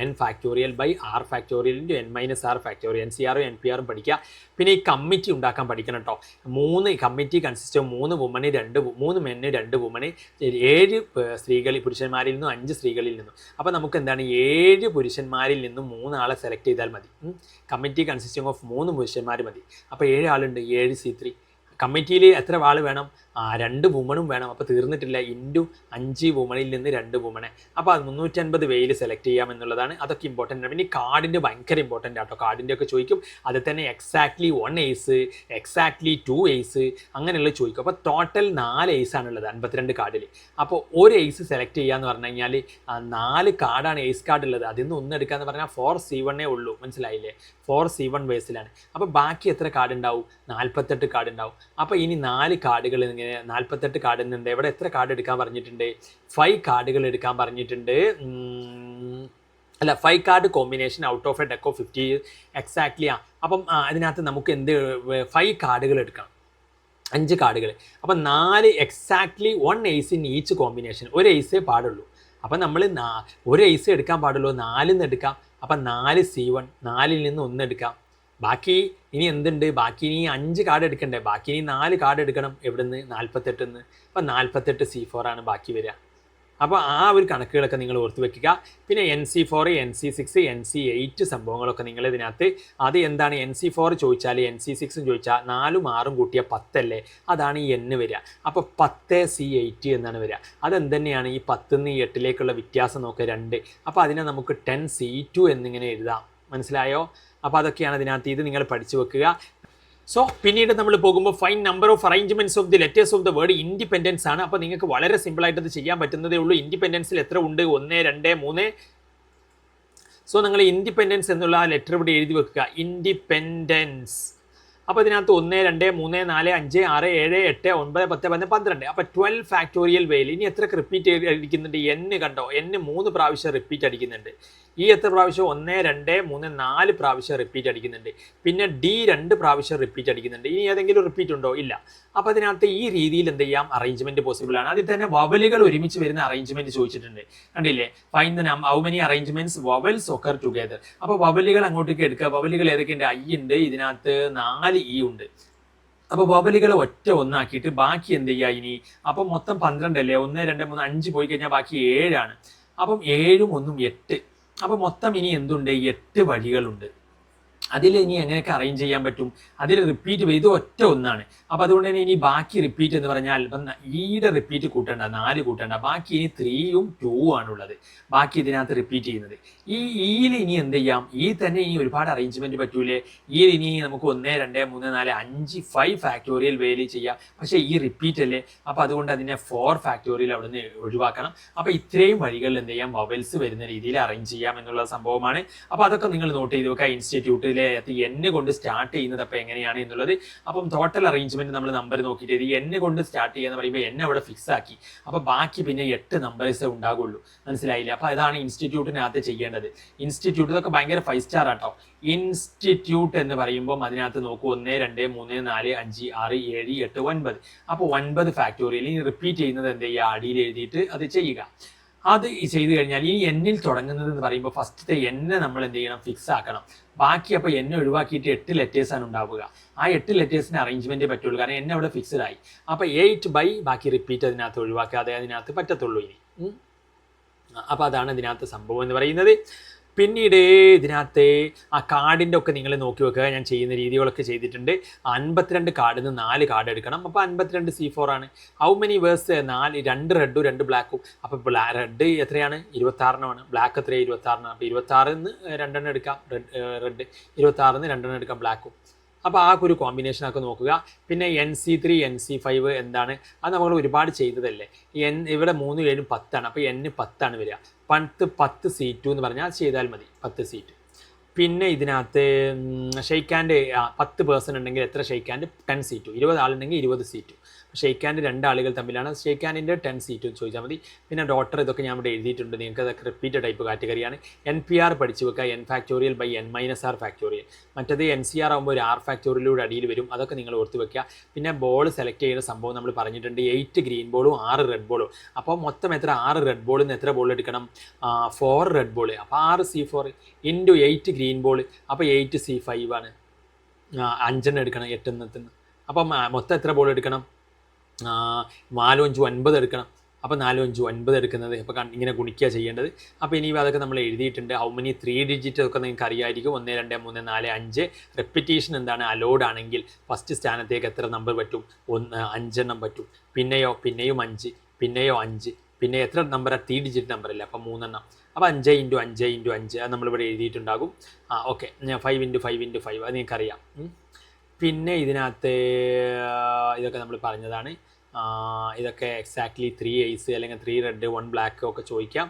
N factorial by R factorial into N minus R factorial. N C ആറും എൻ പി ആറും പഠിക്കുക. പിന്നെ ഈ കമ്മിറ്റി ഉണ്ടാക്കാൻ പഠിക്കണം കേട്ടോ. 3 കമ്മിറ്റി കൺസിസ്റ്റ് ഓഫ് 3 വുമന് 3 മെന്ന് 2 വുമന് 7 സ്ത്രീകൾ പുരുഷന്മാരിൽ നിന്നും 5 സ്ത്രീകളിൽ നിന്നും. അപ്പോൾ നമുക്ക് എന്താണ് 7 പുരുഷന്മാരിൽ നിന്നും 3 ആളെ സെലക്ട് ചെയ്താൽ മതി. കമ്മിറ്റി കൺസിസ്റ്റിംഗ് ഓഫ് 3 പുരുഷന്മാർ മതി. അപ്പോൾ 7 ആളുണ്ട്, 7C3. കമ്മിറ്റിയിൽ എത്ര ആൾ വേണം? 2 വുമണും വേണം. അപ്പോൾ തീർന്നിട്ടില്ല. ഇൻറ്റു 5 വുമണിൽ നിന്ന് 2 വുമണെ. അപ്പോൾ അത് 350 വേയിൽ സെലക്ട് ചെയ്യാം എന്നുള്ളതാണ്. അതൊക്കെ ഇമ്പോർട്ടൻ്റ് ആണ്. പിന്നെ കാർഡിൻ്റെ ഭയങ്കര ഇമ്പോർട്ടൻ്റ് ആട്ടോ. കാർഡിൻ്റെ ഒക്കെ ചോദിക്കും. അത് തന്നെ എക്സാക്ട്ലി 1 ഏസ്, എക്സാക്ട്ലി 2 ഏസ് അങ്ങനെയുള്ള ചോദിക്കും. അപ്പോൾ ടോട്ടൽ 4 ഏസ് ആണുള്ളത് 52 കാർഡിൽ. അപ്പോൾ ഒരു ഏസ് സെലക്ട് ചെയ്യുക എന്ന് പറഞ്ഞു കഴിഞ്ഞാൽ 4 കാർഡാണ് ഏസ് കാർഡ് ഉള്ളത്. അതിൽ നിന്ന് 1 എടുക്കുക എന്ന് പറഞ്ഞാൽ 4C1 ഉള്ളൂ. മനസ്സിലായില്ലേ? 4C1 ബേസിലാണ്. അപ്പോൾ ബാക്കി എത്ര കാർഡ് ഉണ്ടാവും? 48 കാർഡ് ഉണ്ടാവും. അപ്പോൾ ഇനി 4 കാർഡുകൾ ഇങ്ങനെ 48 കാർഡ് ഉണ്ട്. ഇവിടെ എത്ര കാർഡ് എടുക്കാൻ പറഞ്ഞിട്ടുണ്ട്? 5 കാർഡുകൾ എടുക്കാൻ പറഞ്ഞിട്ടുണ്ട്. അല്ല, 5 card combination out of A deck of 50 exactly. അപ്പം അതിനകത്ത് നമുക്ക് 5 കാർഡുകൾ എടുക്കാം, 5 കാർഡുകൾ. അപ്പം 4 exactly 1 ace in each combination. ഒരു ഏസേ പാടുള്ളൂ. അപ്പം നമ്മൾ ഒരു ഏസേ എടുക്കാൻ പാടുള്ളൂ, 4 നിന്ന് എടുക്കാം. അപ്പം 4C1, 4ൽ നിന്ന് 1 എടുക്കാം. ബാക്കി ഇനി എന്തുണ്ട്? ബാക്കി ഇനി 5 കാർഡ് എടുക്കണ്ടേ? ബാക്കി ഇനി 4 കാർഡ് എടുക്കണം. എവിടെ നിന്ന്? 48 നിന്ന്. അപ്പം 48C4 ആണ് ബാക്കി വരിക. അപ്പോൾ ആ ഒരു കണക്കുകളൊക്കെ നിങ്ങൾ ഓർത്ത് വെക്കുക. പിന്നെ NC4, NC6, NC8 സംഭവങ്ങളൊക്കെ നിങ്ങൾ ഇതിനകത്ത് അത് എന്താണ്? NC4 ചോദിച്ചാൽ NC6 ചോദിച്ചാൽ 4ഉം 6ഉം കൂട്ടിയ 10 അല്ലേ? അതാണ് ഈ N വരിക. അപ്പോൾ 10C8 എന്നാണ് വരിക. അതെന്തന്നെയാണ്? ഈ 10 നിന്ന് ഈ 8ലേക്കുള്ള വ്യത്യാസം നോക്കുക, 2. അപ്പോൾ അതിനെ നമുക്ക് 10C2 എന്നിങ്ങനെ എഴുതാം. മനസ്സിലായോ? അപ്പോൾ അതൊക്കെയാണ് ഇതിനകത്ത്. ഇത് നിങ്ങൾ പഠിച്ചു വെക്കുക. സോ പിന്നീട് നമ്മൾ പോകുമ്പോൾ fine number of arrangements of the letters of the word independence ആണ്. അപ്പോൾ നിങ്ങൾക്ക് വളരെ സിമ്പിളായിട്ട് അത് ചെയ്യാൻ പറ്റുന്നതേ ഉള്ളൂ. ഇൻഡിപെൻഡൻസിൽ എത്ര ഉണ്ട്? 1, 2, 3. സോ നിങ്ങൾ ഇൻഡിപെൻഡൻസ് എന്നുള്ള ആ ലെറ്റർ ഇവിടെ എഴുതി വെക്കുക. ഇൻഡിപെൻഡൻസ്. അപ്പോൾ ഇതിനകത്ത് 1, 2, 3, 4, 5, 6, 7, 8, 9, 10, 11, 12. അപ്പോൾ 12 ഫാക്ടോറിയൽ വേയിൽ ഇനി എത്ര റിപ്പീറ്റ് അടിക്കുന്നുണ്ട്? N കണ്ടോ? N 3 പ്രാവശ്യം റിപ്പീറ്റ് അടിക്കുന്നുണ്ട്. ഈ എത്ര പ്രാവശ്യം? 1, 2, 3, 4 പ്രാവശ്യം റിപ്പീറ്റ് അടിക്കുന്നുണ്ട്. പിന്നെ D 2 പ്രാവശ്യം റിപ്പീറ്റ് അടിക്കുന്നുണ്ട്. ഇനി ഏതെങ്കിലും റിപ്പീറ്റ് ഉണ്ടോ? ഇല്ല. അപ്പോൾ അതിനകത്ത് ഈ രീതിയിൽ എന്ത് ചെയ്യാം? അറേഞ്ച്മെന്റ് പോസിബിൾ ആണ്. അതിൽ തന്നെ വവലുകൾ ഒരുമിച്ച് വരുന്ന അറേഞ്ച്മെന്റ് ചോദിച്ചിട്ടുണ്ട്. കണ്ടില്ലേ? Find the how many arrangements vowels occur together. അപ്പോൾ വവലുകൾ അങ്ങോട്ടേക്ക് എടുക്കുക. വവലുകൾ ഏതൊക്കെയുണ്ട്? I ഉണ്ട്, ഇതിനകത്ത് 4 E ഉണ്ട്. അപ്പോൾ വവലുകൾ ഒറ്റ ഒന്നാക്കിയിട്ട് ബാക്കി എന്ത് ചെയ്യുക ഇനി? അപ്പം മൊത്തം 12 അല്ലേ? 1, 2, 3, 5 പോയി കഴിഞ്ഞാൽ ബാക്കി 7 ആണ്. അപ്പം 7ഉം 1ഉം 8. അപ്പോൾ മൊത്തം ഇനി എന്തുണ്ട്? 8 വഴികളുണ്ട്. അതിൽ ഇനി എങ്ങനെയൊക്കെ അറേഞ്ച് ചെയ്യാൻ പറ്റും? അതിൽ റിപ്പീറ്റ് ഇത് ഒറ്റ ഒന്നാണ്. അപ്പോൾ അതുകൊണ്ട് തന്നെ ഇനി ബാക്കി റിപ്പീറ്റ് എന്ന് പറഞ്ഞാൽ ഇപ്പം ഈയുടെ റിപ്പീറ്റ് കൂട്ടണ്ട, 4 കൂട്ടണ്ട. ബാക്കി ഇനി 3ഉം 2ഉം ആണുള്ളത്. ബാക്കി ഇതിനകത്ത് റിപ്പീറ്റ് ചെയ്യുന്നത്. ഈ ഈയിൽ ഇനി എന്ത് ചെയ്യാം? ഈ തന്നെ ഇനി ഒരുപാട് അറേഞ്ച്മെന്റ് പറ്റൂലേ? ഈയിൽ ഇനി നമുക്ക് 1, 2, 3, 4, 5, 5 ഫാക്ടോറിയൽ വേയിൽ ചെയ്യാം. പക്ഷേ ഈ റിപ്പീറ്റ് അല്ലേ? അപ്പോൾ അതുകൊണ്ട് അതിനെ 4 ഫാക്ടോറിയൽ അവിടെ നിന്ന് ഒഴിവാക്കണം. അപ്പോൾ ഇത്രയും വഴികളിൽ എന്ത് ചെയ്യാം? വവൽസ് വരുന്ന രീതിയിൽ അറേഞ്ച് ചെയ്യാം എന്നുള്ള സംഭവമാണ്. അപ്പോൾ അതൊക്കെ നിങ്ങൾ നോട്ട് ചെയ്ത് വെക്കുക. ഇൻസ്റ്റിറ്റ്യൂട്ടിലെ N കൊണ്ട് സ്റ്റാർട്ട് ചെയ്യുന്നത് അപ്പോൾ എങ്ങനെയാണ് എന്നുള്ളത്. അപ്പം ടോട്ടൽ അറേഞ്ച്മെന്റ് നമ്മൾ നമ്പർ നോക്കിയിട്ട് ഈ N കൊണ്ട് സ്റ്റാർട്ട് ചെയ്യാന്ന് പറയുമ്പോൾ N അവിടെ ഫിക്സ് ആക്കി. അപ്പോൾ ബാക്കി പിന്നെ 8 നമ്പേഴ്സേ ഉണ്ടാകുള്ളൂ. മനസ്സിലായില്ലേ? അപ്പോൾ അതാണ് ഇൻസ്റ്റിറ്റ്യൂട്ടിനകത്ത് ചെയ്യേണ്ടത്. ഇൻസ്റ്റിറ്റ്യൂട്ട് ഇതൊക്കെ ഭയങ്കര 5 സ്റ്റാർ ആട്ടോ. ഇൻസ്റ്റിറ്റ്യൂട്ട് എന്ന് പറയുമ്പോൾ അതിനകത്ത് നോക്കൂ 1, 2, 3, 4, 5, 6, 7, 8, 9. അപ്പോൾ 9 ഫാക്ടോറിയൽ. ഇനി റിപ്പീറ്റ് ചെയ്യുന്നത് എന്ത് ചെയ്യുക? അടിയിൽ എഴുതിയിട്ട് അത് ചെയ്യുക. അത് ചെയ്ത് കഴിഞ്ഞാൽ ഈ Nൽ തുടങ്ങുന്നത് എന്ന് പറയുമ്പോൾ ഫസ്റ്റത്തെ N നമ്മൾ എന്ത് ചെയ്യണം? ഫിക്സ് ആക്കണം. ബാക്കി അപ്പോൾ N ഒഴിവാക്കിയിട്ട് 8 ലെറ്റേഴ്സാണ് ഉണ്ടാവുക. ആ 8 ലെറ്റേഴ്സിന് അറേഞ്ച്മെൻറ്റേ പറ്റുള്ളൂ. കാരണം N അവിടെ ഫിക്സ്ഡ് ആയി. അപ്പോൾ 8 ബൈ ബാക്കി റിപ്പീറ്റ് അതിനകത്ത് ഒഴിവാക്കാതെ അതിനകത്ത് പറ്റത്തുള്ളൂ ഇനി. അപ്പോൾ അതാണ് ഇതിനകത്ത് സംഭവം എന്ന് പറയുന്നത്. പിന്നീട് ഇതിനകത്ത് ആ കാർഡിൻ്റെ ഒക്കെ നിങ്ങൾ നോക്കി വെക്കുക. ഞാൻ ചെയ്യുന്ന രീതികളൊക്കെ ചെയ്തിട്ടുണ്ട്. 52 കാർഡിൽ നിന്ന് 4 കാർഡ് എടുക്കണം. അപ്പോൾ 52C4 ആണ്. How many verse? 4, 2 റെഡും 2 ബ്ലാക്കും. അപ്പോൾ റെഡ് എത്രയാണ്? 26 ബ്ലാക്ക് എത്രയാണ്? 26. അപ്പോൾ 26 നിന്ന് 2 എടുക്കാം റെഡ്, 26 നിന്ന് 2 എടുക്കാം ബ്ലാക്കും. അപ്പോൾ ആ ഒരു കോമ്പിനേഷനൊക്കെ നോക്കുക. പിന്നെ NC3, NC5 എന്താണ്? അത് നമ്മൾ ഒരുപാട് ചെയ്തതല്ലേ. ഇവിടെ 3, 7, 10 ആണ്. അപ്പോൾ N 10 ആണ് വരിക. 10C2 എന്ന് പറഞ്ഞാൽ അത് ചെയ്താൽ മതി. 10C2. പിന്നെ ഇതിനകത്ത് ഷെയ്ക്ക് ഹാൻഡ് 10% ഉണ്ടെങ്കിൽ എത്ര ഷെയ്ക്ക് ഹാൻഡ്? 10 സീറ്റും. 20 ആളുണ്ടെങ്കിൽ 20 സീറ്റും. ഷെയ്ക്ക് ഹാൻഡ് 2 ആളുകൾ തമ്മിലാണ്. ഷെയ്ക്ക് ഹാൻഡിൻ്റെ 10 സീറ്റും ചോദിച്ചാൽ മതി. പിന്നെ ഡോട്ടർ, ഇതൊക്കെ ഞാൻ ഇവിടെ എഴുതിയിട്ടുണ്ട്, നിങ്ങൾക്ക് അതൊക്കെ റിപ്പീറ്റ് ടൈപ്പ് കാറ്റഗറിയാണ്. NPR പഠിച്ചു വെക്കുക, n factorial by n - r factorial. മറ്റത് NCR ആകുമ്പോൾ ഒരു r ഫാക്ടോറിയലൂടെ അടിയിൽ വരും, അതൊക്കെ നിങ്ങൾ ഓർത്ത് വെക്കുക. പിന്നെ ബോൾ സെലക്ട് ചെയ്യുന്ന സംഭവം നമ്മൾ പറഞ്ഞിട്ടുണ്ട്, 8 ഗ്രീൻ ബോളും 6 റെഡ് ബോളും. അപ്പോൾ മൊത്തം എത്ര? 6 റെഡ് ബോളിൽ നിന്ന് എത്ര ബോൾ എടുക്കണം? 4 റെഡ് ബോൾ. അപ്പോൾ 6C4 ഇൻറ്റു 8 ഗ്രീൻ ബോൾ, അപ്പോൾ 8C5 ആണ്. 5 എടുക്കണം 8 അപ്പം മൊത്തം എത്ര ബോൾ എടുക്കണം? 4 5 9 എടുക്കണം. അപ്പോൾ 4 5 9 എടുക്കുന്നത്, അപ്പോൾ ഇങ്ങനെ ഗുണിക്കുക ചെയ്യേണ്ടത്. അപ്പോൾ ഇനി അതൊക്കെ നമ്മൾ എഴുതിയിട്ടുണ്ട്. ഹൗ മെനി 3 ഡിജിറ്റ് ഒക്കെ നിങ്ങൾക്ക് അറിയായിരിക്കും. 1 2 3 4 5. റെപ്പിറ്റേഷൻ എന്താണ്? അലോഡ് ആണെങ്കിൽ ഫസ്റ്റ് സ്ഥാനത്തേക്ക് എത്ര നമ്പർ പറ്റും? 5 എണ്ണം പറ്റും. പിന്നെയും 5, പിന്നെയോ 5, പിന്നെ എത്ര നമ്പറാണ്? 3 ഡിജിറ്റ് നമ്പർ അല്ലേ, അപ്പോൾ 3 എണ്ണം. അപ്പോൾ 5 × 5 × 5 അത് നമ്മളിവിടെ എഴുതിയിട്ടുണ്ടാകും. ഓക്കെ. 5 × 5 × 5 അത് നിങ്ങൾക്കറിയാം. പിന്നെ ഇതിനകത്ത് ഇതൊക്കെ നമ്മൾ പറഞ്ഞതാണ്. ഇതൊക്കെ എക്സാക്ട്ലി 3 ഐസ് അല്ലെങ്കിൽ 3 റെഡ് 1 ബ്ലാക്ക് ഒക്കെ ചോദിക്കാം.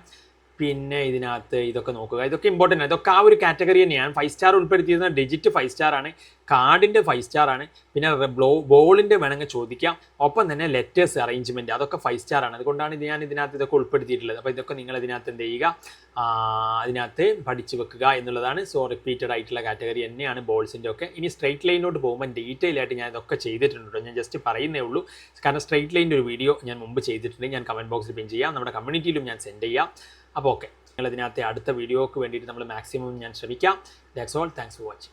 പിന്നെ ഇതിനകത്ത് ഇതൊക്കെ നോക്കുക, ഇതൊക്കെ ഇമ്പോർട്ടൻ്റ് ആണ്. ഇതൊക്കെ ആ ഒരു കാറ്റഗറി തന്നെയാണ്. 5 സ്റ്റാർ ഉൾപ്പെടുത്തിയിരുന്ന ഡിജിറ്റ് 5 സ്റ്റാർ ആണ്, കാർഡിൻ്റെ 5 സ്റ്റാർ ആണ്, പിന്നെ ബോളിൻ്റെ വേണമെങ്കിൽ ചോദിക്കാം. ഒപ്പം തന്നെ ലെറ്റേഴ്സ് അറേഞ്ച്മെൻറ്റ് അതൊക്കെ 5 സ്റ്റാർ ആണ്. അതുകൊണ്ടാണ് ഞാൻ ഇതിനകത്ത് ഇതൊക്കെ ഉൾപ്പെടുത്തിയിട്ടുള്ളത്. അപ്പോൾ ഇതൊക്കെ നിങ്ങൾ ഇതിനകത്ത് എന്ത് ചെയ്യുക? അതിനകത്ത് പഠിച്ചു വെക്കുക എന്നുള്ളതാണ്. സോ റിപ്പീറ്റഡ് ആയിട്ടുള്ള കാറ്റഗറി തന്നെയാണ് ബോൾസിൻ്റെ ഒക്കെ. ഇനി സ്ട്രൈറ്റ് ലൈനിലോട്ട് പോകുമ്പോൾ ഡീറ്റെയിൽ ആയിട്ട് ഞാൻ ഇതൊക്കെ ചെയ്തിട്ടുണ്ട്. ഞാൻ ജസ്റ്റ് പറയുന്നേ ഉള്ളൂ, കാരണം സ്ട്രൈറ്റ് ലൈനിൻ്റെ ഒരു വീഡിയോ ഞാൻ മുമ്പ് ചെയ്തിട്ടുണ്ട്. ഞാൻ കമൻറ്റ് ബോക്സിൽ പിൻ ചെയ്യാം, നമ്മുടെ കമ്മ്യൂണിറ്റിയിലും ഞാൻ സെൻഡ് ചെയ്യാം. അപ്പോൾ ഓക്കെ, നിങ്ങൾ ഇതിനകത്ത് അടുത്ത വീഡിയോക്ക് വേണ്ടിയിട്ട് നമ്മൾ മാക്സിമം ഞാൻ ശ്രമിക്കാം. That's all. Thanks for watching.